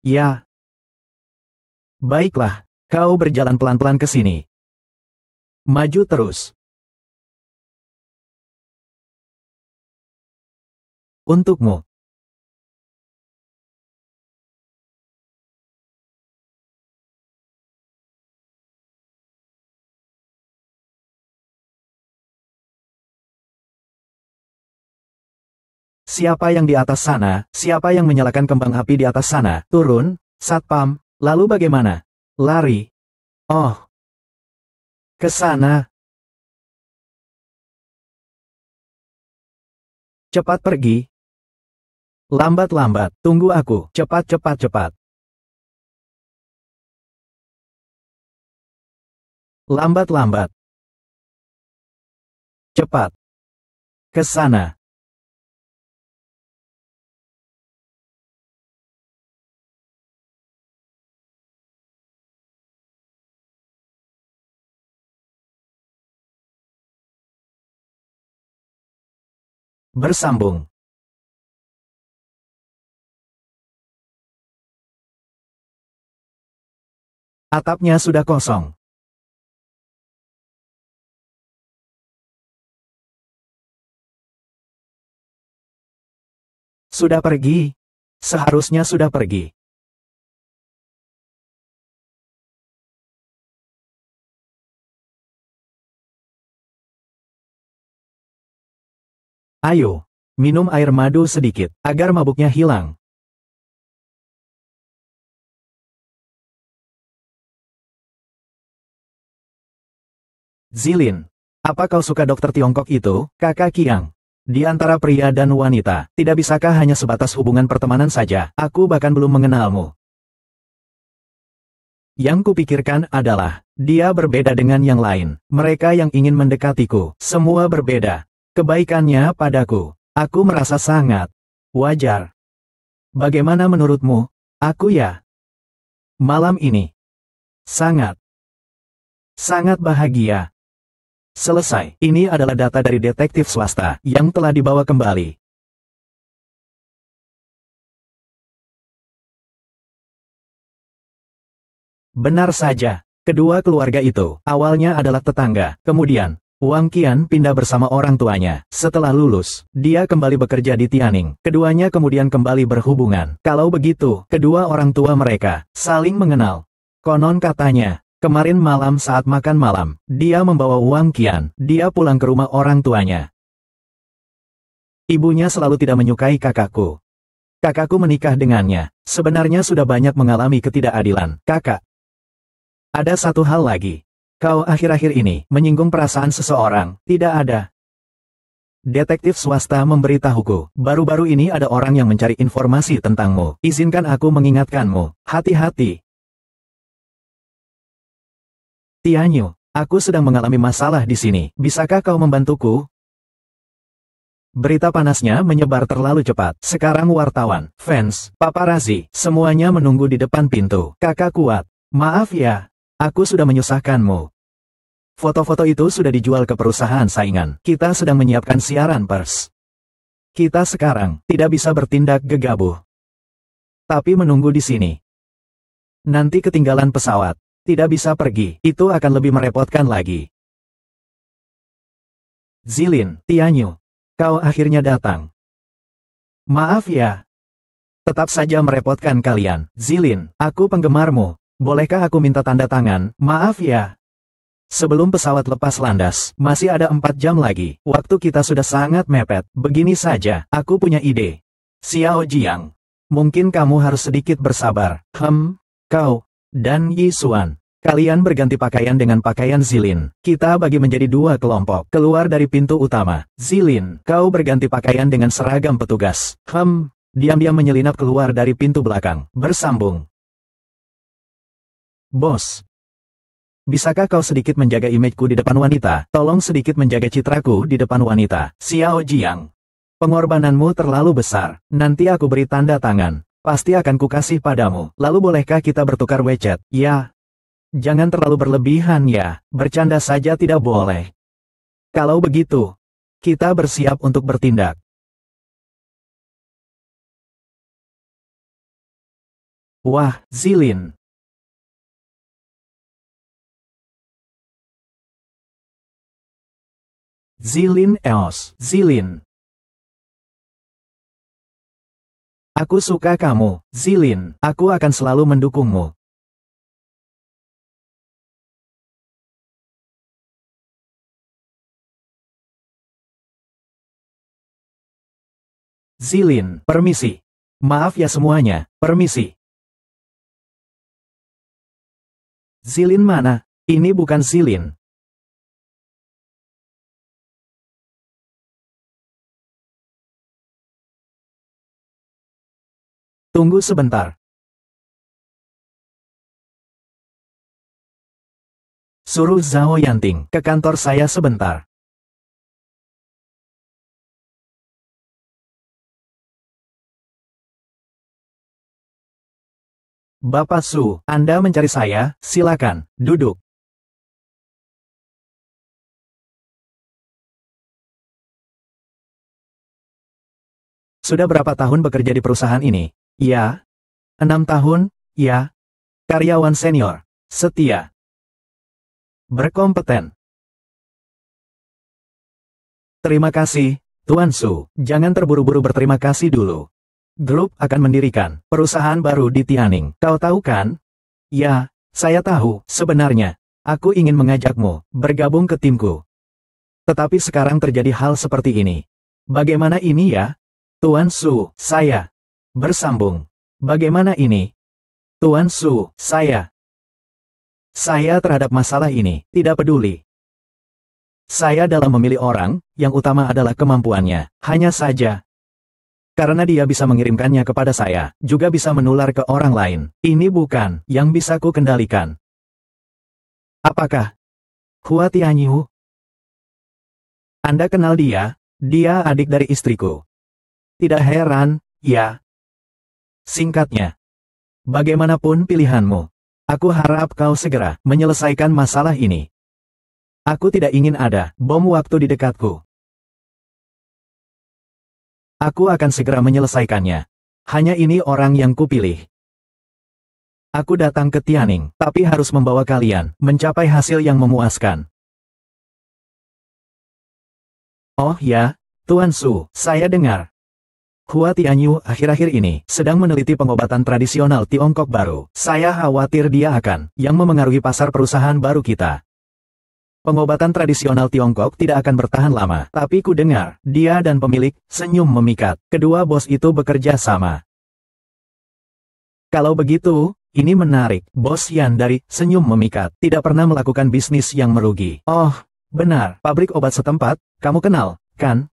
Ya. Baiklah. Kau berjalan pelan-pelan ke sini. Maju terus. Untukmu. Siapa yang di atas sana? Siapa yang menyalakan kembang api di atas sana? Turun, Satpam. Lalu bagaimana? Lari. Oh. Ke sana. Cepat pergi. Lambat-lambat. Tunggu aku. Cepat, cepat, cepat. Lambat-lambat. Cepat. Ke sana. Bersambung. Atapnya sudah kosong. Sudah pergi. Seharusnya sudah pergi. Ayo, minum air madu sedikit, agar mabuknya hilang. Zilin, apa kau suka dokter Tiongkok itu, Kakak Kiang? Di antara pria dan wanita, tidak bisakah hanya sebatas hubungan pertemanan saja? Aku bahkan belum mengenalmu. Yang kupikirkan adalah, dia berbeda dengan yang lain. Mereka yang ingin mendekatiku, semua berbeda. Kebaikannya padaku, aku merasa sangat wajar. Bagaimana menurutmu? Aku ya. Malam ini. Sangat bahagia. Selesai. Ini adalah data dari detektif swasta yang telah dibawa kembali. Benar saja. Kedua keluarga itu awalnya adalah tetangga. Kemudian, Wang Qian pindah bersama orang tuanya. Setelah lulus, dia kembali bekerja di Tianning. Keduanya kemudian kembali berhubungan. Kalau begitu, kedua orang tua mereka saling mengenal. Konon katanya, kemarin malam saat makan malam, dia membawa Wang Qian. Dia pulang ke rumah orang tuanya. Ibunya selalu tidak menyukai kakakku. Kakakku menikah dengannya. Sebenarnya sudah banyak mengalami ketidakadilan. Kakak. Ada satu hal lagi. Kau akhir-akhir ini menyinggung perasaan seseorang. Tidak ada. Detektif swasta memberitahuku, baru-baru ini ada orang yang mencari informasi tentangmu. Izinkan aku mengingatkanmu. Hati-hati. Tianyu, aku sedang mengalami masalah di sini. Bisakah kau membantuku? Berita panasnya menyebar terlalu cepat. Sekarang wartawan, fans, paparazi, semuanya menunggu di depan pintu. Kakak kuat. Maaf ya. Aku sudah menyusahkanmu. Foto-foto itu sudah dijual ke perusahaan saingan. Kita sedang menyiapkan siaran pers. Kita sekarang tidak bisa bertindak gegabah. Tapi menunggu di sini. Nanti ketinggalan pesawat. Tidak bisa pergi. Itu akan lebih merepotkan lagi. Zilin, Tianyu. Kau akhirnya datang. Maaf ya. Tetap saja merepotkan kalian. Zilin, aku penggemarmu. Bolehkah aku minta tanda tangan? Maaf ya. Sebelum pesawat lepas landas, masih ada 4 jam lagi. Waktu kita sudah sangat mepet. Begini saja, aku punya ide. Xiao Jiang. Mungkin kamu harus sedikit bersabar. Kau, dan Yi Xuan. Kalian berganti pakaian dengan pakaian Zilin. Kita bagi menjadi 2 kelompok. Keluar dari pintu utama. Zilin, kau berganti pakaian dengan seragam petugas. Diam-diam menyelinap keluar dari pintu belakang. Bersambung. Bos. Bisakah kau sedikit menjaga imageku di depan wanita? Tolong sedikit menjaga citraku di depan wanita. Xiao Jiang. Pengorbananmu terlalu besar. Nanti aku beri tanda tangan. Pasti akan kukasih padamu. Lalu bolehkah kita bertukar WeChat? Ya. Jangan terlalu berlebihan ya, bercanda saja tidak boleh. Kalau begitu, kita bersiap untuk bertindak. Wah, Zilin. Zilin Eos, Zilin. Aku suka kamu, Zilin. Aku akan selalu mendukungmu. Zilin, permisi. Maaf ya semuanya, permisi. Zilin mana? Ini bukan Zilin. Tunggu sebentar. Suruh Zhao Yanting ke kantor saya sebentar. Bapak Su, Anda mencari saya, silakan, duduk. Sudah berapa tahun bekerja di perusahaan ini? Ya. 6 tahun, ya. Karyawan senior. Setia. Berkompeten. Terima kasih, Tuan Su. Jangan terburu-buru berterima kasih dulu. Grup akan mendirikan perusahaan baru di Tianning. Kau tahu kan? Ya, saya tahu. Sebenarnya, aku ingin mengajakmu bergabung ke timku. Tetapi sekarang terjadi hal seperti ini. Bagaimana ini ya? Tuan Su, saya. Bersambung. Bagaimana ini? Tuan Su, saya. Saya terhadap masalah ini tidak peduli. Saya dalam memilih orang, yang utama adalah kemampuannya. Hanya saja. Karena dia bisa mengirimkannya kepada saya, juga bisa menular ke orang lain. Ini bukan yang bisa ku kendalikan. Apakah? Hua Tianyu? Anda kenal dia? Dia adik dari istriku. Tidak heran, ya. Singkatnya. Bagaimanapun pilihanmu. Aku harap kau segera menyelesaikan masalah ini. Aku tidak ingin ada bom waktu di dekatku. Aku akan segera menyelesaikannya. Hanya ini orang yang kupilih. Aku datang ke Tianning, tapi harus membawa kalian mencapai hasil yang memuaskan. Oh ya, Tuan Su, saya dengar. Hua Tianyu akhir-akhir ini sedang meneliti pengobatan tradisional Tiongkok baru. Saya khawatir dia akan yang memengaruhi pasar perusahaan baru kita. Pengobatan tradisional Tiongkok tidak akan bertahan lama, tapi ku dengar, dia dan pemilik, senyum memikat. Kedua bos itu bekerja sama. Kalau begitu, ini menarik. Bos Yan dari senyum memikat tidak pernah melakukan bisnis yang merugi. Oh, benar, pabrik obat setempat, kamu kenal, kan?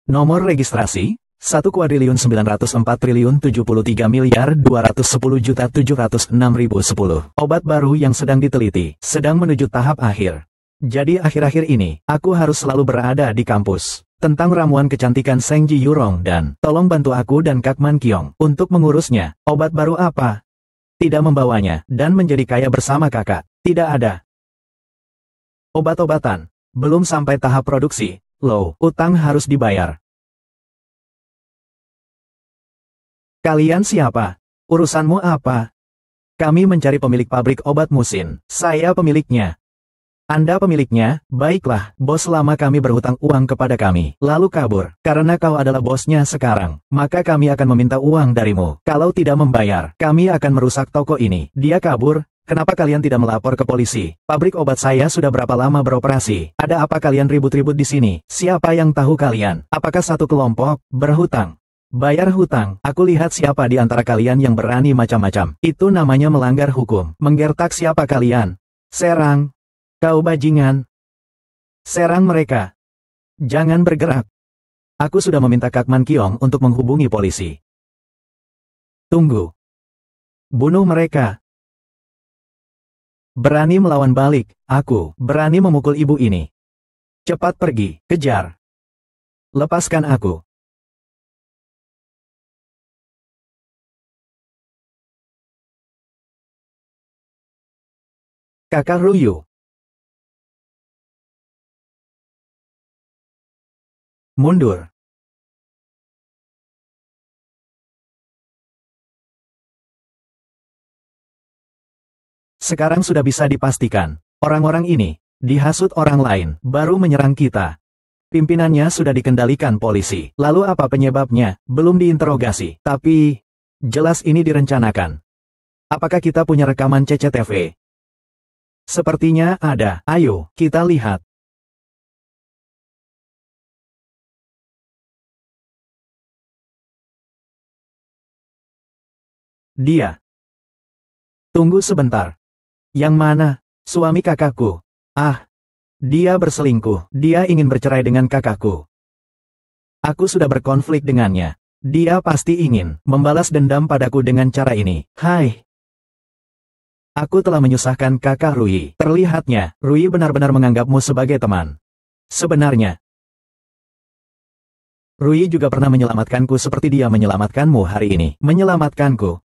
Nomor registrasi? 1.904.073.210.706.010. Obat baru yang sedang diteliti, sedang menuju tahap akhir. Jadi akhir-akhir ini, aku harus selalu berada di kampus. Tentang ramuan kecantikan Seng Ji Yurong dan, tolong bantu aku dan Kak Man Kiong, untuk mengurusnya. Obat baru apa? Tidak membawanya, dan menjadi kaya bersama kakak. Tidak ada. Obat-obatan. Belum sampai tahap produksi. Loh, utang harus dibayar. Kalian siapa? Urusanmu apa? Kami mencari pemilik pabrik obat Musin. Saya pemiliknya. Anda pemiliknya? Baiklah, bos lama kami berhutang uang kepada kami, lalu kabur. Karena kau adalah bosnya sekarang, maka kami akan meminta uang darimu. Kalau tidak membayar, kami akan merusak toko ini. Dia kabur? Kenapa kalian tidak melapor ke polisi? Pabrik obat saya sudah berapa lama beroperasi? Ada apa kalian ribut-ribut di sini? Siapa yang tahu kalian? Apakah satu kelompok berhutang? Bayar hutang. Aku lihat siapa di antara kalian yang berani macam-macam. Itu namanya melanggar hukum. Menggertak siapa kalian? Serang. Kau bajingan. Serang mereka. Jangan bergerak. Aku sudah meminta Kak Man Kiong untuk menghubungi polisi. Tunggu. Bunuh mereka. Berani melawan balik. Aku berani memukul ibu ini. Cepat pergi. Kejar. Lepaskan aku. Kakak Ruyu. Mundur. Sekarang sudah bisa dipastikan, orang-orang ini, dihasut orang lain, baru menyerang kita. Pimpinannya sudah dikendalikan polisi. Lalu apa penyebabnya? Belum diinterogasi. Tapi, jelas ini direncanakan. Apakah kita punya rekaman CCTV? Sepertinya ada. Ayo, kita lihat. Dia. Tunggu sebentar. Yang mana? Suami kakakku. Ah, dia berselingkuh. Dia ingin bercerai dengan kakakku. Aku sudah berkonflik dengannya. Dia pasti ingin membalas dendam padaku dengan cara ini. Hai. Aku telah menyusahkan kakak Rui. Terlihatnya, Rui benar-benar menganggapmu sebagai teman. Sebenarnya, Rui juga pernah menyelamatkanku seperti dia menyelamatkanmu hari ini. Menyelamatkanku.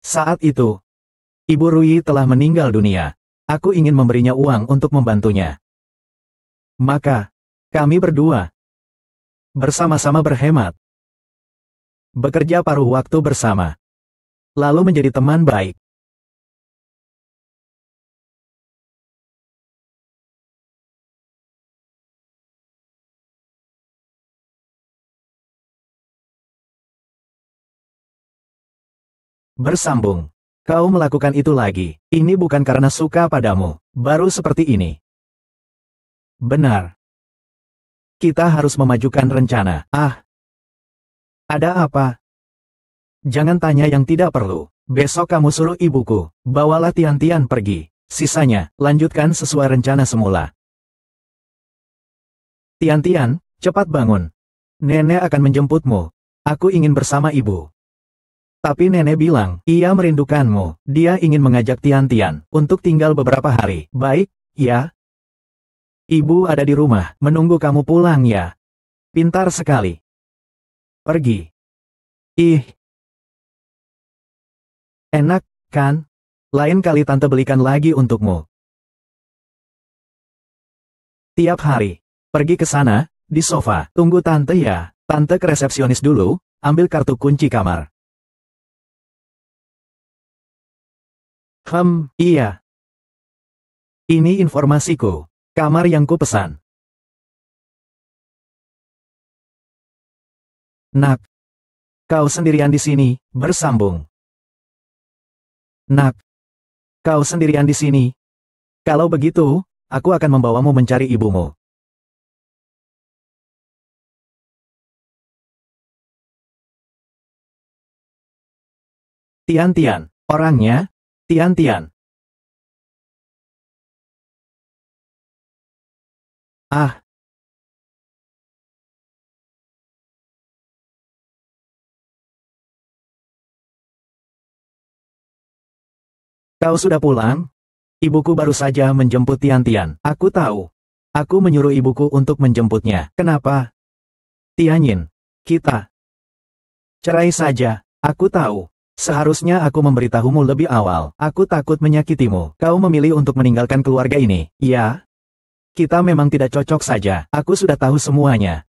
Saat itu, Ibu Rui telah meninggal dunia. Aku ingin memberinya uang untuk membantunya. Maka, kami berdua bersama-sama berhemat. Bekerja paruh waktu bersama. Lalu menjadi teman baik. Bersambung. Kau melakukan itu lagi. Ini bukan karena suka padamu. Baru seperti ini. Benar. Kita harus memajukan rencana. Ah. Ada apa? Jangan tanya yang tidak perlu. Besok kamu suruh ibuku, bawalah Tian-Tian pergi. Sisanya, lanjutkan sesuai rencana semula. Tian-Tian, cepat bangun. Nenek akan menjemputmu. Aku ingin bersama ibu. Tapi nenek bilang, ia merindukanmu. Dia ingin mengajak Tian-Tian untuk tinggal beberapa hari. Baik, ya. Ibu ada di rumah, menunggu kamu pulang ya. Pintar sekali. Pergi. Ih. Enak, kan? Lain kali tante belikan lagi untukmu. Tiap hari. Pergi ke sana, di sofa. Tunggu tante ya. Tante ke resepsionis dulu, ambil kartu kunci kamar. Iya. Ini informasiku. Kamar yang ku pesan. Nak. Kau sendirian di sini, bersambung. Nak. Kau sendirian di sini. Kalau begitu, aku akan membawamu mencari ibumu. Tian-Tian, orangnya, Tian-Tian. Ah. Kau sudah pulang? Ibuku baru saja menjemput Tian-Tian. Aku tahu. Aku menyuruh ibuku untuk menjemputnya. Kenapa? Tianyin, kita cerai saja. Aku tahu. Seharusnya aku memberitahumu lebih awal. Aku takut menyakitimu. Kau memilih untuk meninggalkan keluarga ini. Ya? Kita memang tidak cocok saja. Aku sudah tahu semuanya.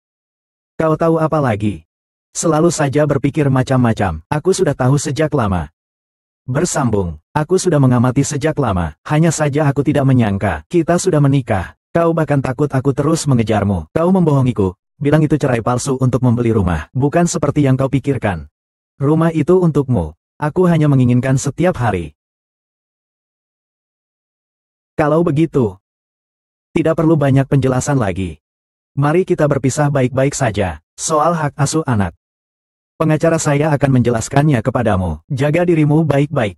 Kau tahu apa lagi? Selalu saja berpikir macam-macam. Aku sudah tahu sejak lama. Bersambung. Aku sudah mengamati sejak lama. Hanya saja aku tidak menyangka. Kita sudah menikah. Kau bahkan takut aku terus mengejarmu. Kau membohongiku. Bilang itu cerai palsu untuk membeli rumah. Bukan seperti yang kau pikirkan. Rumah itu untukmu. Aku hanya menginginkan setiap hari. Kalau begitu, tidak perlu banyak penjelasan lagi. Mari kita berpisah baik-baik saja. Soal hak asuh anak. Pengacara saya akan menjelaskannya kepadamu. Jaga dirimu baik-baik.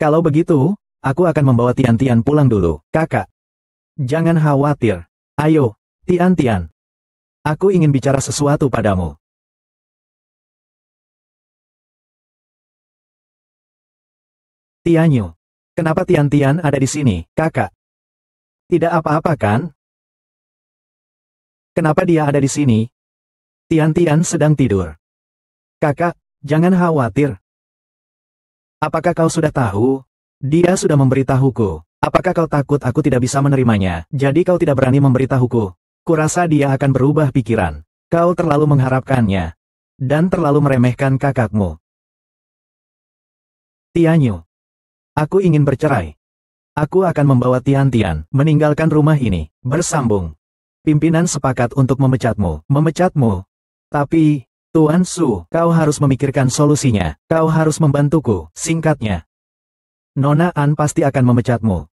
Kalau begitu, aku akan membawa Tian-Tian pulang dulu. Kakak. Jangan khawatir. Ayo, Tian-Tian. Aku ingin bicara sesuatu padamu. Tianyu. Kenapa Tian-Tian ada di sini, kakak? Tidak apa-apa kan? Kenapa dia ada di sini? Tian-Tian sedang tidur. Kakak, jangan khawatir. Apakah kau sudah tahu? Dia sudah memberitahuku. Apakah kau takut aku tidak bisa menerimanya, jadi kau tidak berani memberitahuku? Kurasa dia akan berubah pikiran. Kau terlalu mengharapkannya. Dan terlalu meremehkan kakakmu. Tianyu. Aku ingin bercerai. Aku akan membawa Tian-Tian meninggalkan rumah ini. Bersambung. Pimpinan sepakat untuk memecatmu. Memecatmu. Tapi, Tuan Su, kau harus memikirkan solusinya. Kau harus membantuku. Singkatnya. Nona An pasti akan memecatmu.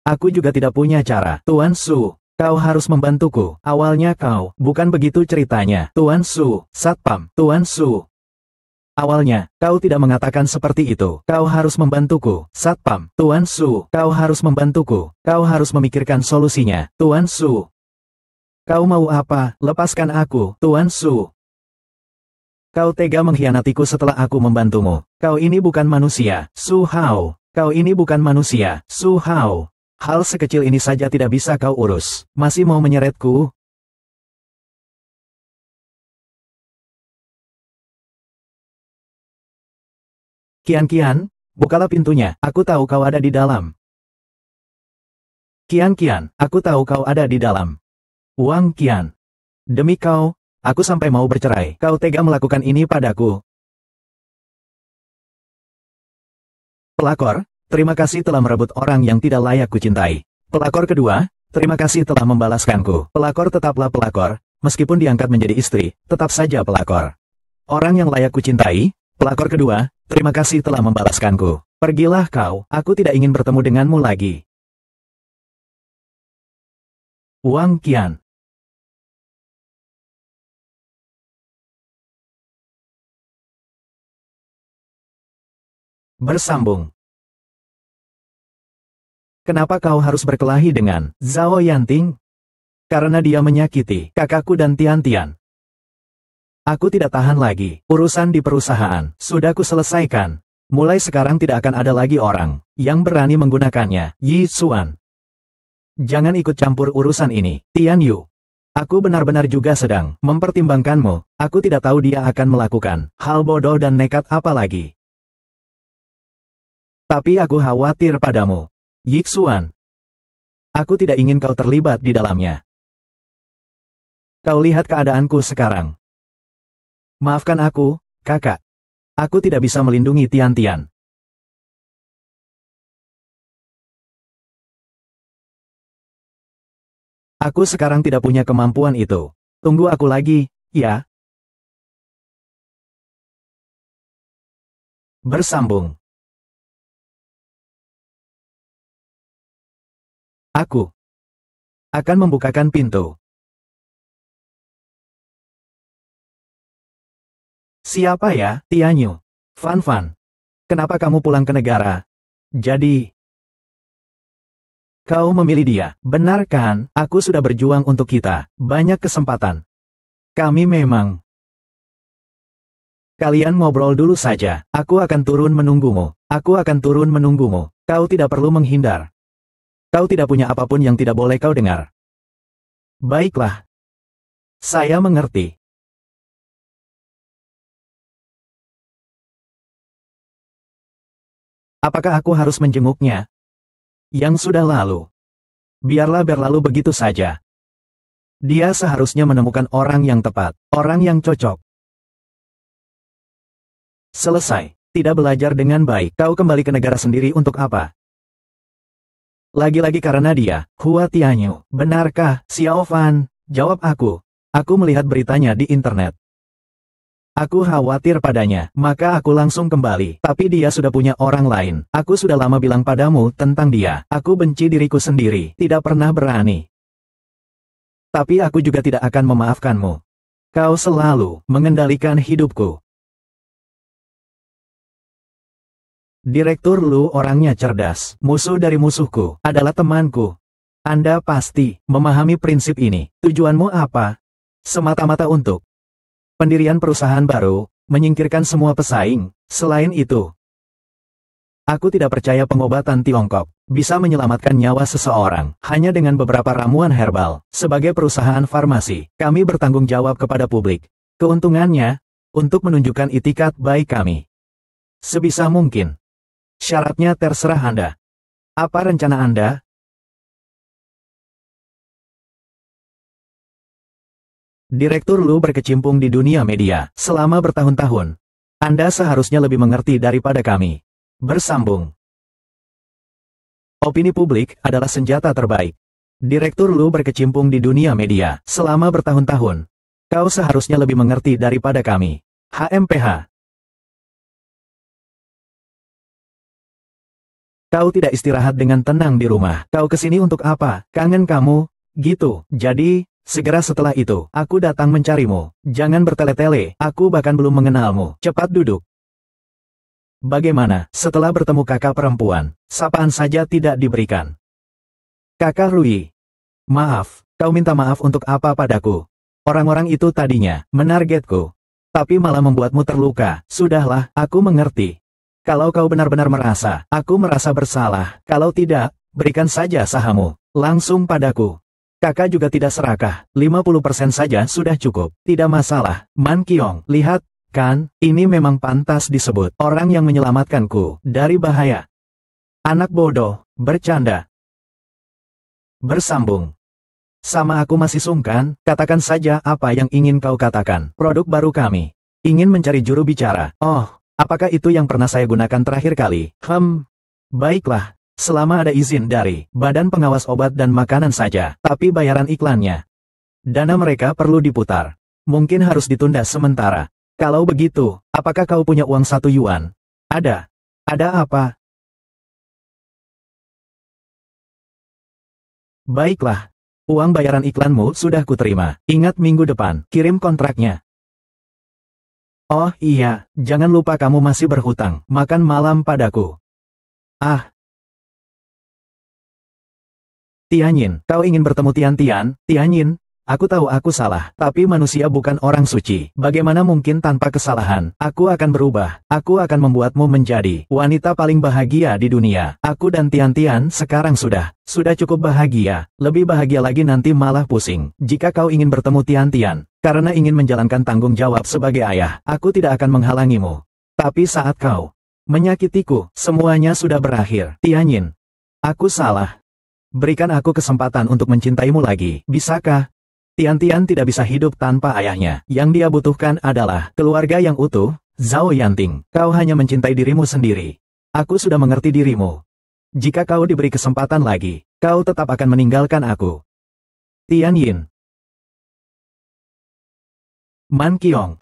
Aku juga tidak punya cara. Tuan Su, kau harus membantuku. Awalnya kau, bukan begitu ceritanya. Tuan Su, Satpam. Tuan Su. Awalnya, kau tidak mengatakan seperti itu. Kau harus membantuku. Satpam. Tuan Su, kau harus membantuku. Kau harus memikirkan solusinya. Tuan Su. Kau mau apa? Lepaskan aku. Tuan Su. Kau tega mengkhianatiku setelah aku membantumu. Kau ini bukan manusia. Su Hao. Kau ini bukan manusia. Su Hao. Hal sekecil ini saja tidak bisa kau urus. Masih mau menyeretku? Kian-Kian, bukalah pintunya. Aku tahu kau ada di dalam. Kian-Kian, aku tahu kau ada di dalam. Wang Qian. Demi kau, aku sampai mau bercerai. Kau tega melakukan ini padaku. Pelakor, terima kasih telah merebut orang yang tidak layak kucintai. Pelakor kedua, terima kasih telah membalaskanku. Pelakor tetaplah pelakor, meskipun diangkat menjadi istri, tetap saja pelakor. Orang yang layak kucintai, pelakor kedua, terima kasih telah membalaskanku. Pergilah kau, aku tidak ingin bertemu denganmu lagi. Wang Qian. Bersambung. Kenapa kau harus berkelahi dengan Zhao Yanting? Karena dia menyakiti kakakku dan Tian-Tian. Aku tidak tahan lagi. Urusan di perusahaan sudah kuselesaikan. Mulai sekarang tidak akan ada lagi orang yang berani menggunakannya. Yi Xuan. Jangan ikut campur urusan ini. Tian Yu. Aku benar-benar juga sedang mempertimbangkanmu. Aku tidak tahu dia akan melakukan hal bodoh dan nekat apa lagi. Tapi aku khawatir padamu. Yi Xuan. Aku tidak ingin kau terlibat di dalamnya. Kau lihat keadaanku sekarang. Maafkan aku, kakak. Aku tidak bisa melindungi Tian-Tian. Aku sekarang tidak punya kemampuan itu. Tunggu aku lagi, ya. Bersambung. Aku akan membukakan pintu. Siapa ya, Tianyu? Fan. Kenapa kamu pulang ke negara? Jadi, kau memilih dia, benar kan? Aku sudah berjuang untuk kita, banyak kesempatan. Kami memang. Kalian ngobrol dulu saja, aku akan turun menunggumu. Aku akan turun menunggumu. Kau tidak perlu menghindar. Kau tidak punya apapun yang tidak boleh kau dengar. Baiklah. Saya mengerti. Apakah aku harus menjenguknya? Yang sudah lalu. Biarlah berlalu begitu saja. Dia seharusnya menemukan orang yang tepat, orang yang cocok. Selesai. Tidak belajar dengan baik. Kau kembali ke negara sendiri untuk apa? Lagi-lagi karena dia, Hua Tianyu. Benarkah, Xiao Fan? Jawab aku. Aku melihat beritanya di internet. Aku khawatir padanya, maka aku langsung kembali. Tapi dia sudah punya orang lain. Aku sudah lama bilang padamu tentang dia. Aku benci diriku sendiri, tidak pernah berani. Tapi aku juga tidak akan memaafkanmu. Kau selalu mengendalikan hidupku. Direktur Lu orangnya cerdas. Musuh dari musuhku adalah temanku. Anda pasti memahami prinsip ini. Tujuanmu apa? Semata-mata untuk pendirian perusahaan baru, menyingkirkan semua pesaing. Selain itu, Aku tidak percaya pengobatan Tiongkok bisa menyelamatkan nyawa seseorang hanya dengan beberapa ramuan herbal. Sebagai perusahaan farmasi, kami bertanggung jawab kepada publik. Keuntungannya, untuk menunjukkan itikat baik kami. Sebisa mungkin. Syaratnya terserah Anda. Apa rencana Anda? Direktur Lu berkecimpung di dunia media selama bertahun-tahun. Anda seharusnya lebih mengerti daripada kami. Bersambung. Opini publik adalah senjata terbaik. Direktur Lu berkecimpung di dunia media selama bertahun-tahun. Kau seharusnya lebih mengerti daripada kami. HMPH. Kau tidak istirahat dengan tenang di rumah. Kau kesini untuk apa? Kangen kamu? Gitu. Jadi, segera setelah itu, aku datang mencarimu. Jangan bertele-tele, aku bahkan belum mengenalmu. Cepat duduk. Bagaimana, setelah bertemu kakak perempuan, sapaan saja tidak diberikan? Kakak Rui. Maaf, kau minta maaf untuk apa padaku? Orang-orang itu tadinya menargetku, tapi malah membuatmu terluka. Sudahlah, aku mengerti. Kalau kau benar-benar merasa, aku merasa bersalah. Kalau tidak, berikan saja sahammu, langsung padaku. Kakak juga tidak serakah, 50% saja sudah cukup. Tidak masalah, Man Qiong. Lihat, kan, ini memang pantas disebut orang yang menyelamatkanku dari bahaya. Anak bodoh, bercanda. Bersambung. Sama aku masih sungkan, katakan saja apa yang ingin kau katakan. Produk baru kami. Ingin mencari juru bicara. Oh, apakah itu yang pernah saya gunakan terakhir kali? Baiklah. Selama ada izin dari Badan Pengawas Obat dan Makanan saja, tapi bayaran iklannya. Dana mereka perlu diputar. Mungkin harus ditunda sementara. Kalau begitu, apakah kau punya uang 1 yuan? Ada. Ada apa? Baiklah. Uang bayaran iklanmu sudah kuterima. Ingat minggu depan, kirim kontraknya. Oh iya, jangan lupa kamu masih berhutang makan malam padaku. Ah. Tianyin, kau ingin bertemu Tian? Tianyin, aku tahu aku salah, tapi manusia bukan orang suci. Bagaimana mungkin tanpa kesalahan? Aku akan berubah. Aku akan membuatmu menjadi wanita paling bahagia di dunia. Aku dan Tian sekarang sudah cukup bahagia. Lebih bahagia lagi nanti malah pusing. Jika kau ingin bertemu Tian, karena ingin menjalankan tanggung jawab sebagai ayah, aku tidak akan menghalangimu. Tapi saat kau menyakitiku, semuanya sudah berakhir. Tianyin, aku salah. Berikan aku kesempatan untuk mencintaimu lagi, bisakah? Tian tidak bisa hidup tanpa ayahnya. Yang dia butuhkan adalah keluarga yang utuh. Zhao Yanting, kau hanya mencintai dirimu sendiri. Aku sudah mengerti dirimu. Jika kau diberi kesempatan lagi, kau tetap akan meninggalkan aku. Tianyin. Man Qiong,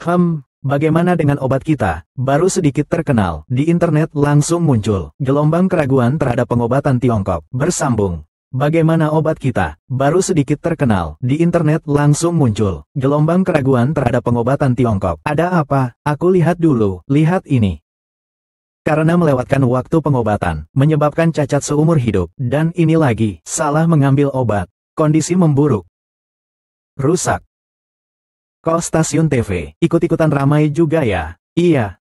bagaimana dengan obat kita? Baru sedikit terkenal, di internet langsung muncul gelombang keraguan terhadap pengobatan Tiongkok. Bersambung. Bagaimana obat kita? Baru sedikit terkenal, di internet langsung muncul gelombang keraguan terhadap pengobatan Tiongkok. Ada apa? Aku lihat dulu, lihat ini. Karena melewatkan waktu pengobatan, menyebabkan cacat seumur hidup, dan ini lagi, salah mengambil obat. Kondisi memburuk. Rusak. Kok stasiun TV, ikut-ikutan ramai juga ya? Iya.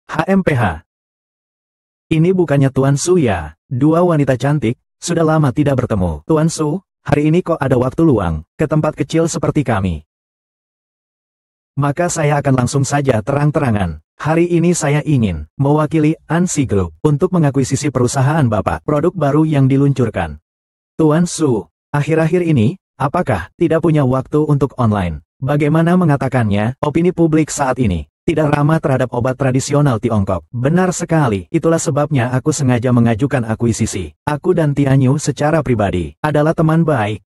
HMPH. Ini bukannya Tuan Su ya? Dua wanita cantik, sudah lama tidak bertemu. Tuan Su, hari ini kok ada waktu luang, ke tempat kecil seperti kami? Maka saya akan langsung saja terang-terangan. Hari ini saya ingin mewakili Ansi Group untuk mengakuisisi perusahaan Bapak, produk baru yang diluncurkan. Tuan Su, akhir-akhir ini, apakah tidak punya waktu untuk online? Bagaimana mengatakannya, opini publik saat ini tidak ramah terhadap obat tradisional Tiongkok. Benar sekali, itulah sebabnya aku sengaja mengajukan akuisisi. Aku dan Tianyu secara pribadi adalah teman baik.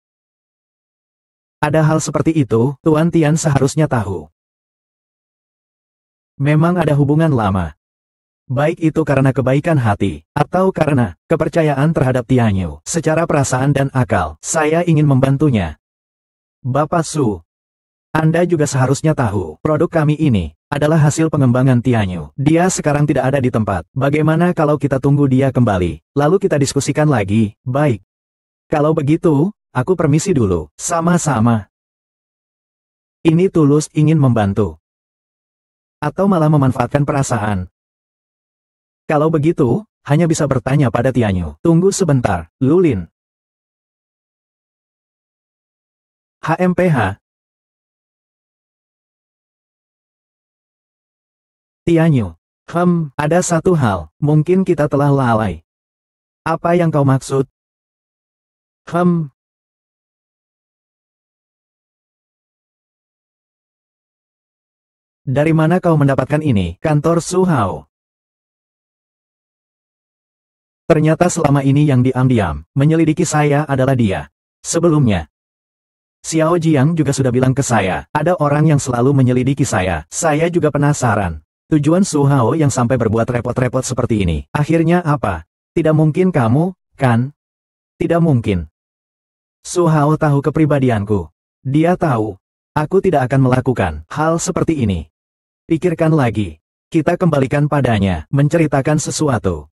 Ada hal seperti itu, Tuan Tian seharusnya tahu. Memang ada hubungan lama. Baik itu karena kebaikan hati, atau karena kepercayaan terhadap Tianyu. Secara perasaan dan akal, saya ingin membantunya. Bapak Su, Anda juga seharusnya tahu, produk kami ini adalah hasil pengembangan Tianyu. Dia sekarang tidak ada di tempat. Bagaimana kalau kita tunggu dia kembali, lalu kita diskusikan lagi? Baik. Kalau begitu, aku permisi dulu. Sama-sama. Ini tulus ingin membantu. Atau malah memanfaatkan perasaan? Kalau begitu, hanya bisa bertanya pada Tianyu. Tunggu sebentar, Lulin. HMPH. Tianyu. Ada satu hal, mungkin kita telah lalai. Apa yang kau maksud? Dari mana kau mendapatkan ini? Kantor Su Hao. Ternyata selama ini yang diam-diam menyelidiki saya adalah dia. Sebelumnya, Xiao Jiang juga sudah bilang ke saya, ada orang yang selalu menyelidiki saya. Saya juga penasaran. Tujuan Su Hao yang sampai berbuat repot-repot seperti ini. Akhirnya apa? Tidak mungkin kamu, kan? Tidak mungkin. Su Hao tahu kepribadianku. Dia tahu, aku tidak akan melakukan hal seperti ini. Pikirkan lagi. Kita kembalikan padanya, menceritakan sesuatu.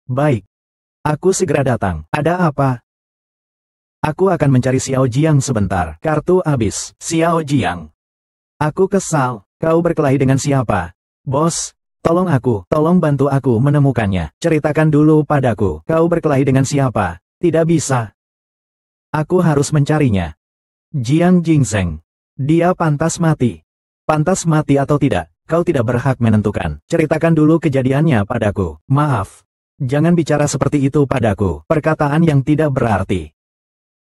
Baik. Aku segera datang. Ada apa? Aku akan mencari Xiao Jiang sebentar. Kartu habis. Xiao Jiang. Aku kesal. Kau berkelahi dengan siapa? Bos, tolong bantu aku menemukannya. Ceritakan dulu padaku. Kau berkelahi dengan siapa? Tidak bisa. Aku harus mencarinya. Jiang Jingzeng. Dia pantas mati. Pantas mati atau tidak, kau tidak berhak menentukan. Ceritakan dulu kejadiannya padaku. Maaf. Jangan bicara seperti itu padaku. Perkataan yang tidak berarti.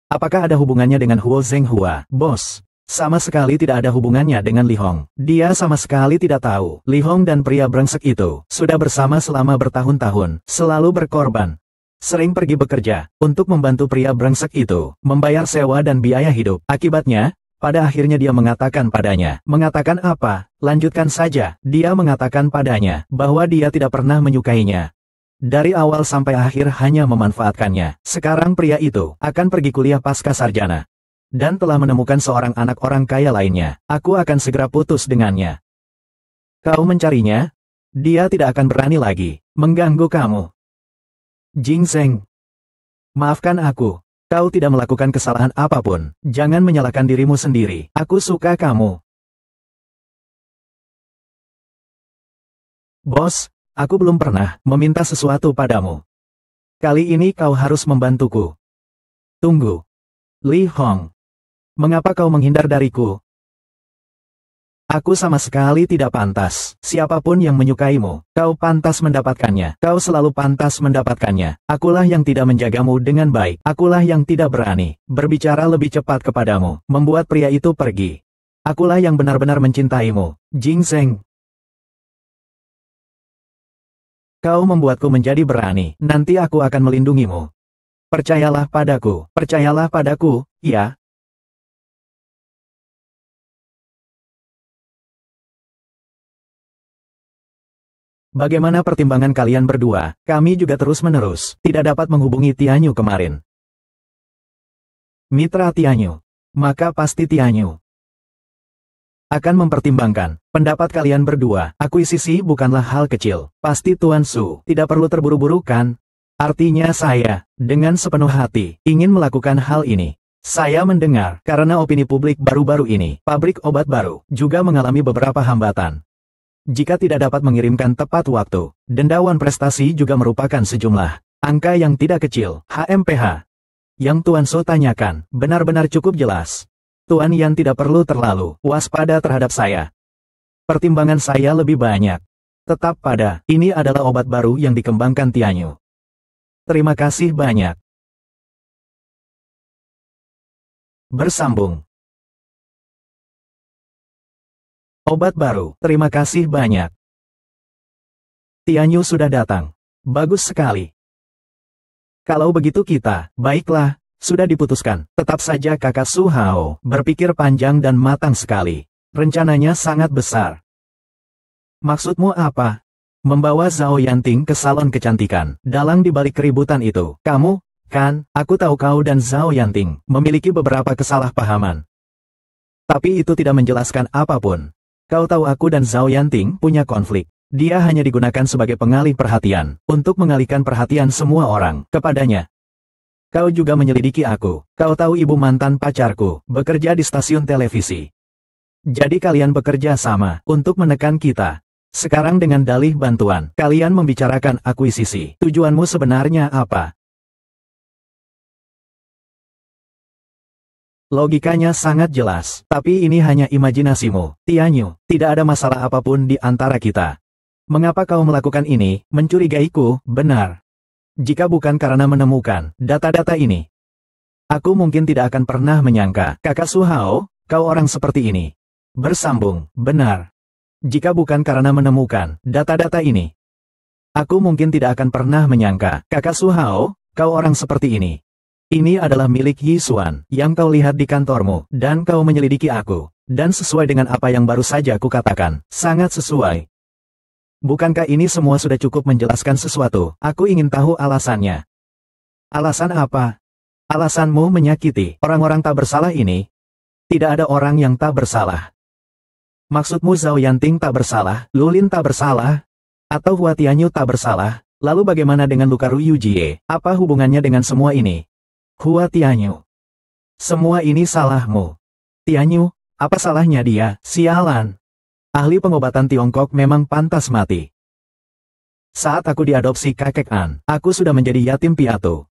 Apakah ada hubungannya dengan Huo Zhenghua? Bos, sama sekali tidak ada hubungannya dengan Li Hong. Dia sama sekali tidak tahu. Li Hong dan pria brengsek itu sudah bersama selama bertahun-tahun, selalu berkorban. Sering pergi bekerja untuk membantu pria brengsek itu, membayar sewa dan biaya hidup. Akibatnya, pada akhirnya dia mengatakan padanya. Mengatakan apa? Lanjutkan saja. Dia mengatakan padanya bahwa dia tidak pernah menyukainya. Dari awal sampai akhir hanya memanfaatkannya. Sekarang pria itu akan pergi kuliah pasca sarjana. Dan telah menemukan seorang anak orang kaya lainnya. Aku akan segera putus dengannya. Kau mencarinya? Dia tidak akan berani lagi mengganggu kamu. Jingzeng. Maafkan aku. Kau tidak melakukan kesalahan apapun. Jangan menyalahkan dirimu sendiri. Aku suka kamu. Bos. Aku belum pernah meminta sesuatu padamu. Kali ini kau harus membantuku. Tunggu. Li Hong. Mengapa kau menghindar dariku? Aku sama sekali tidak pantas. Siapapun yang menyukaimu, kau pantas mendapatkannya. Kau selalu pantas mendapatkannya. Akulah yang tidak menjagamu dengan baik. Akulah yang tidak berani berbicara lebih cepat kepadamu, membuat pria itu pergi. Akulah yang benar-benar mencintaimu, Jingzeng. Kau membuatku menjadi berani. Nanti aku akan melindungimu. Percayalah padaku, ya. Bagaimana pertimbangan kalian berdua? Kami juga terus-menerus tidak dapat menghubungi Tianyu kemarin. Mitra Tianyu. Maka pasti Tianyu akan mempertimbangkan pendapat kalian berdua. Akuisisi bukanlah hal kecil. Pasti Tuan Su tidak perlu terburu-buru kan? Artinya saya, dengan sepenuh hati, ingin melakukan hal ini. Saya mendengar, karena opini publik baru-baru ini, pabrik obat baru, juga mengalami beberapa hambatan. Jika tidak dapat mengirimkan tepat waktu, dendawan prestasi juga merupakan sejumlah angka yang tidak kecil. HMPH. Yang Tuan Su tanyakan, benar-benar cukup jelas. Tuan Yan tidak perlu terlalu waspada terhadap saya. Pertimbangan saya lebih banyak. Tetap pada, ini adalah obat baru yang dikembangkan Tianyu. Terima kasih banyak. Bersambung. Obat baru, terima kasih banyak. Tianyu sudah datang. Bagus sekali. Kalau begitu kita, baiklah. Sudah diputuskan, tetap saja kakak Su Hao berpikir panjang dan matang sekali. Rencananya sangat besar. Maksudmu apa? Membawa Zhao Yanting ke salon kecantikan. Dalang dibalik keributan itu, kamu, kan? Aku tahu kau dan Zhao Yanting memiliki beberapa kesalahpahaman. Tapi itu tidak menjelaskan apapun. Kau tahu aku dan Zhao Yanting punya konflik. Dia hanya digunakan sebagai pengalih perhatian, untuk mengalihkan perhatian semua orang kepadanya. Kau juga menyelidiki aku. Kau tahu ibu mantan pacarku, bekerja di stasiun televisi. Jadi kalian bekerja sama, untuk menekan kita. Sekarang dengan dalih bantuan, kalian membicarakan akuisisi. Tujuanmu sebenarnya apa? Logikanya sangat jelas, tapi ini hanya imajinasimu. Tianyu, tidak ada masalah apapun di antara kita. Mengapa kau melakukan ini, mencurigaiku, benar? Jika bukan karena menemukan data-data ini, aku mungkin tidak akan pernah menyangka, Kakak Su Hao, kau orang seperti ini. Bersambung, benar. Jika bukan karena menemukan data-data ini, aku mungkin tidak akan pernah menyangka, Kakak Su Hao, kau orang seperti ini. Ini adalah milik Yi Xuan, yang kau lihat di kantormu, dan kau menyelidiki aku. Dan sesuai dengan apa yang baru saja kukatakan, sangat sesuai. Bukankah ini semua sudah cukup menjelaskan sesuatu? Aku ingin tahu alasannya. Alasan apa? Alasanmu menyakiti orang-orang tak bersalah ini? Tidak ada orang yang tak bersalah. Maksudmu Zhao Yanting tak bersalah, Lulin tak bersalah, atau Hua Tianyu tak bersalah? Lalu bagaimana dengan luka Ru Yujie? Apa hubungannya dengan semua ini? Hua Tianyu. Semua ini salahmu. Tianyu, apa salahnya dia? Sialan. Ahli pengobatan Tiongkok memang pantas mati. Saat aku diadopsi kakek An, aku sudah menjadi yatim piatu.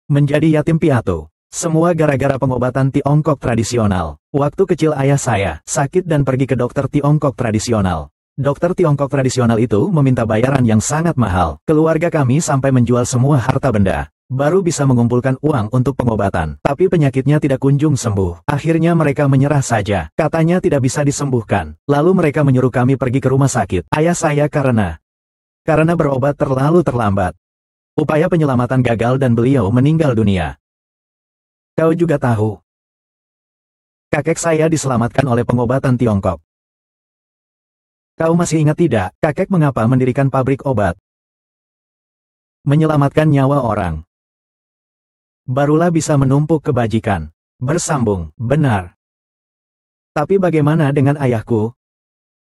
Menjadi yatim piatu. Semua gara-gara pengobatan Tiongkok tradisional. Waktu kecil ayah saya sakit dan pergi ke dokter Tiongkok tradisional. Dokter Tiongkok tradisional itu meminta bayaran yang sangat mahal. Keluarga kami sampai menjual semua harta benda. Baru bisa mengumpulkan uang untuk pengobatan. Tapi penyakitnya tidak kunjung sembuh. Akhirnya mereka menyerah saja. Katanya tidak bisa disembuhkan. Lalu mereka menyuruh kami pergi ke rumah sakit. Ayah saya karena berobat terlalu terlambat. Upaya penyelamatan gagal dan beliau meninggal dunia. Kau juga tahu. Kakek saya diselamatkan oleh pengobatan Tiongkok. Kau masih ingat tidak, kakek mengapa mendirikan pabrik obat? Menyelamatkan nyawa orang. Barulah bisa menumpuk kebajikan. Bersambung, benar. Tapi bagaimana dengan ayahku?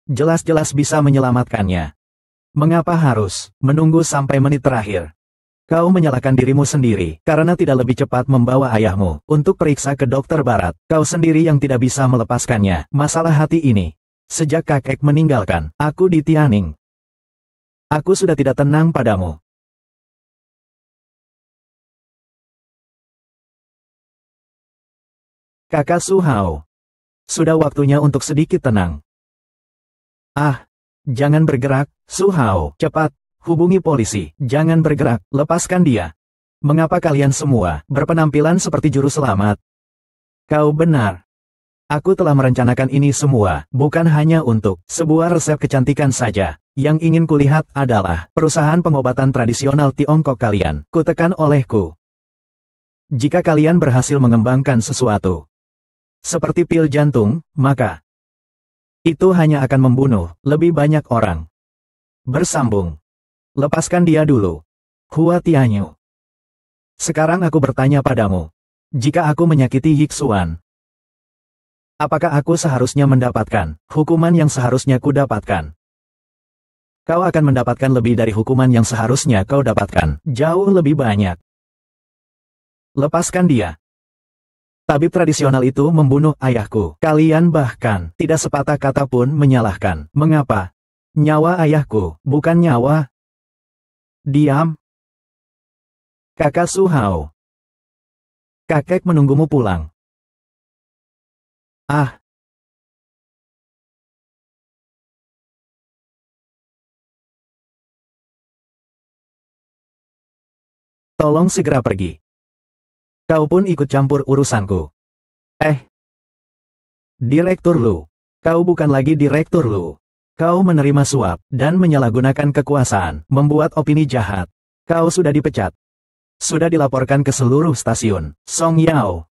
Jelas-jelas bisa menyelamatkannya. Mengapa harus menunggu sampai menit terakhir? Kau menyalahkan dirimu sendiri, karena tidak lebih cepat membawa ayahmu untuk periksa ke dokter barat. Kau sendiri yang tidak bisa melepaskannya. Masalah hati ini. Sejak kakek meninggalkan aku di Tianning, aku sudah tidak tenang padamu. Kakak Su Hao. Sudah waktunya untuk sedikit tenang. Ah, jangan bergerak, Su Hao. Cepat, hubungi polisi. Jangan bergerak, lepaskan dia. Mengapa kalian semua berpenampilan seperti juru selamat? Kau benar. Aku telah merencanakan ini semua, bukan hanya untuk sebuah resep kecantikan saja. Yang ingin kulihat adalah perusahaan pengobatan tradisional Tiongkok kalian. Kutekan olehku. Jika kalian berhasil mengembangkan sesuatu seperti pil jantung, maka itu hanya akan membunuh lebih banyak orang. Bersambung. Lepaskan dia dulu. Hua Tianyu. Sekarang aku bertanya padamu. Jika aku menyakiti Yixuan, apakah aku seharusnya mendapatkan hukuman yang seharusnya ku dapatkan? Kau akan mendapatkan lebih dari hukuman yang seharusnya kau dapatkan. Jauh lebih banyak. Lepaskan dia. Tabib tradisional itu membunuh ayahku. Kalian bahkan tidak sepatah kata pun menyalahkan. Mengapa? Nyawa ayahku, bukan nyawa. Diam. Kakak Su Hao. Kakek menunggumu pulang. Ah. Tolong segera pergi. Kau pun ikut campur urusanku. Direktur Lu. Kau bukan lagi Direktur Lu. Kau menerima suap, dan menyalahgunakan kekuasaan, membuat opini jahat. Kau sudah dipecat. Sudah dilaporkan ke seluruh stasiun. Song Yao.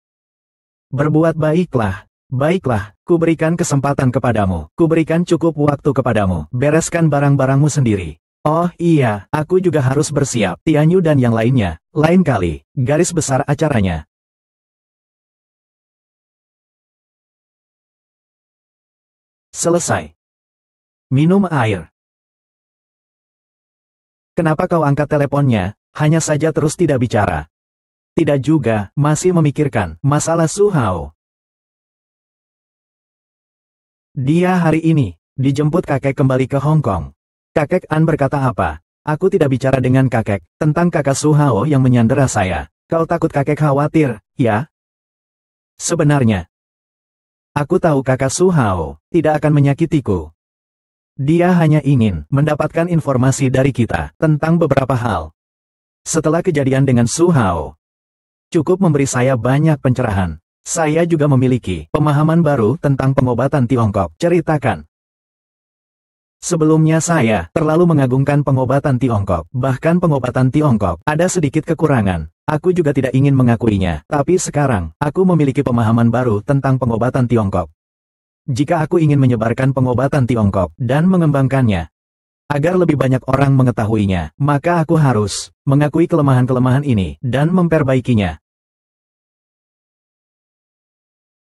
Berbuat baiklah. Baiklah, kuberikan kesempatan kepadamu. Kuberikan cukup waktu kepadamu. Bereskan barang-barangmu sendiri. Oh iya, aku juga harus bersiap. Tianyu dan yang lainnya, lain kali. Garis besar acaranya. Selesai. Minum air. Kenapa kau angkat teleponnya, hanya saja terus tidak bicara? Tidak juga, masih memikirkan masalah Su Hao. Dia hari ini dijemput kakek kembali ke Hong Kong. Kakek An berkata apa? Aku tidak bicara dengan kakek tentang kakak Su Hao yang menyandera saya. Kau takut kakek khawatir, ya? Sebenarnya, aku tahu kakak Su Hao tidak akan menyakitiku. Dia hanya ingin mendapatkan informasi dari kita tentang beberapa hal. Setelah kejadian dengan Su Hao, cukup memberi saya banyak pencerahan. Saya juga memiliki pemahaman baru tentang pengobatan Tiongkok. Ceritakan. Sebelumnya saya terlalu mengagungkan pengobatan Tiongkok. Bahkan pengobatan Tiongkok ada sedikit kekurangan. Aku juga tidak ingin mengakuinya. Tapi sekarang, aku memiliki pemahaman baru tentang pengobatan Tiongkok. Jika aku ingin menyebarkan pengobatan Tiongkok dan mengembangkannya, agar lebih banyak orang mengetahuinya, maka aku harus mengakui kelemahan-kelemahan ini dan memperbaikinya.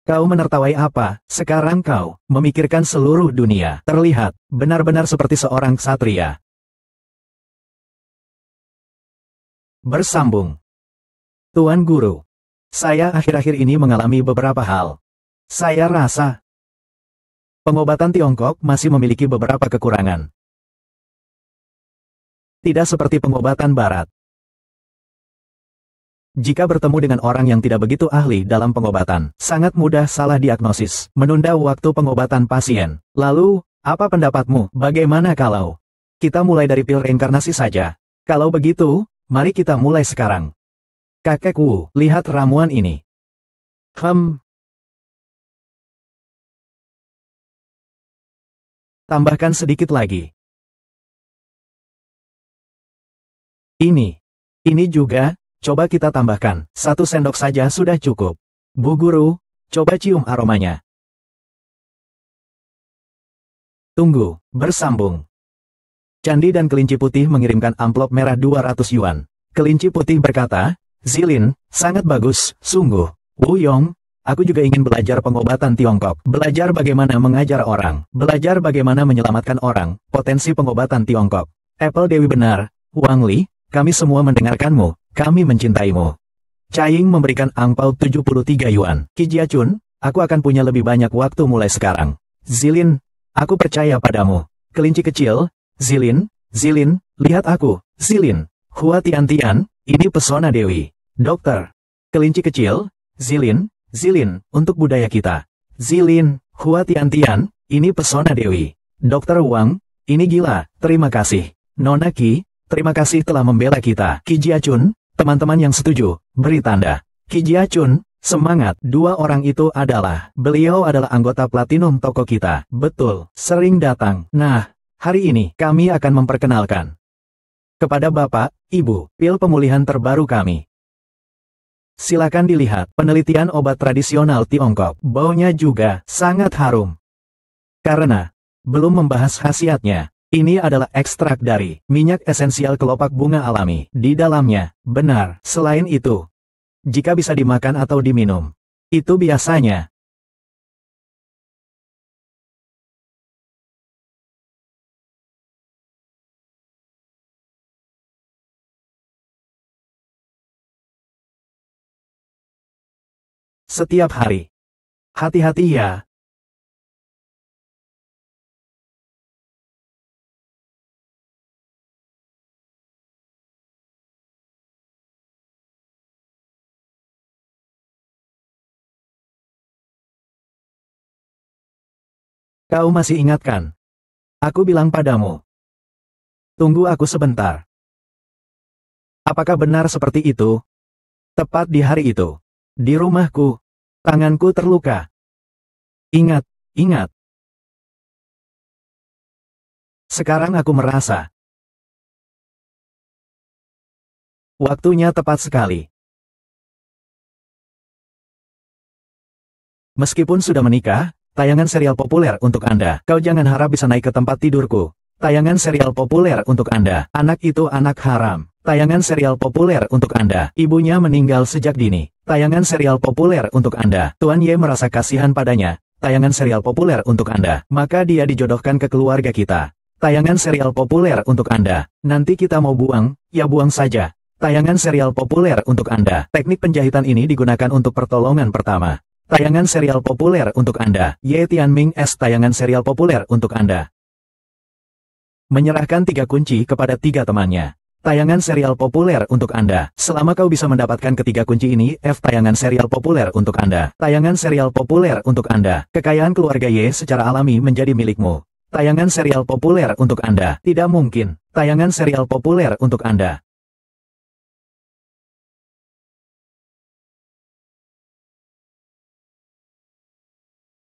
Kau menertawai apa? Sekarang kau memikirkan seluruh dunia. Terlihat benar-benar seperti seorang ksatria. Bersambung. Tuan Guru, saya akhir-akhir ini mengalami beberapa hal. Saya rasa pengobatan Tiongkok masih memiliki beberapa kekurangan. Tidak seperti pengobatan Barat. Jika bertemu dengan orang yang tidak begitu ahli dalam pengobatan, sangat mudah salah diagnosis, menunda waktu pengobatan pasien. Lalu, apa pendapatmu? Bagaimana kalau kita mulai dari pil reinkarnasi saja? Kalau begitu, mari kita mulai sekarang. Kakek Wu, lihat ramuan ini. Tambahkan sedikit lagi. Ini juga. Coba kita tambahkan, 1 sendok saja sudah cukup. Bu Guru, coba cium aromanya. Tunggu, bersambung. Candi dan Kelinci Putih mengirimkan amplop merah 200 yuan. Kelinci Putih berkata, Zilin, sangat bagus, sungguh. Wu Yong, aku juga ingin belajar pengobatan Tiongkok. Belajar bagaimana mengajar orang. Belajar bagaimana menyelamatkan orang. Potensi pengobatan Tiongkok. Apple Dewi benar, Wang Li, kami semua mendengarkanmu. Kami mencintaimu. Caiying memberikan angpau 73 yuan. Qi Jiachun, aku akan punya lebih banyak waktu mulai sekarang. Zilin, aku percaya padamu. Kelinci kecil, Zilin, lihat aku. Zilin, Hua Tian, ini pesona Dewi. Dokter. Kelinci kecil, Zilin, untuk budaya kita. Zilin, Hua Tian, ini pesona Dewi. Dokter Wang, ini gila, terima kasih. Nona Qi, terima kasih telah membela kita. Qi Jiachun, teman-teman yang setuju, beri tanda. Qi Jiachun, semangat. 2 orang itu beliau adalah anggota platinum toko kita. Betul, sering datang. Nah, hari ini kami akan memperkenalkan kepada Bapak, Ibu, pil pemulihan terbaru kami. Silakan dilihat, penelitian obat tradisional Tiongkok. Baunya juga sangat harum. Karena belum membahas khasiatnya. Ini adalah ekstrak dari minyak esensial kelopak bunga alami di dalamnya. Benar, selain itu, jika bisa dimakan atau diminum, itu biasanya setiap hari. Hati-hati ya. Kau masih ingat kan? Aku bilang padamu. Tunggu aku sebentar. Apakah benar seperti itu? Tepat di hari itu. Di rumahku. Tanganku terluka. Ingat. Sekarang aku merasa. Waktunya tepat sekali. Meskipun sudah menikah, tayangan serial populer untuk Anda. Kau jangan harap bisa naik ke tempat tidurku. Tayangan serial populer untuk Anda. Anak itu anak haram. Tayangan serial populer untuk Anda. Ibunya meninggal sejak dini. Tayangan serial populer untuk Anda. Tuan Ye merasa kasihan padanya. Tayangan serial populer untuk Anda. Maka dia dijodohkan ke keluarga kita. Tayangan serial populer untuk Anda. Nanti kita mau buang, ya buang saja. Tayangan serial populer untuk Anda. Teknik penjahitan ini digunakan untuk pertolongan pertama. Tayangan serial populer untuk Anda. Ye Tianming S. Tayangan serial populer untuk Anda. Menyerahkan 3 kunci kepada 3 temannya. Tayangan serial populer untuk Anda. Selama kau bisa mendapatkan ketiga kunci ini, F. Tayangan serial populer untuk Anda. Tayangan serial populer untuk Anda. Kekayaan keluarga Y secara alami menjadi milikmu. Tayangan serial populer untuk Anda. Tidak mungkin. Tayangan serial populer untuk Anda.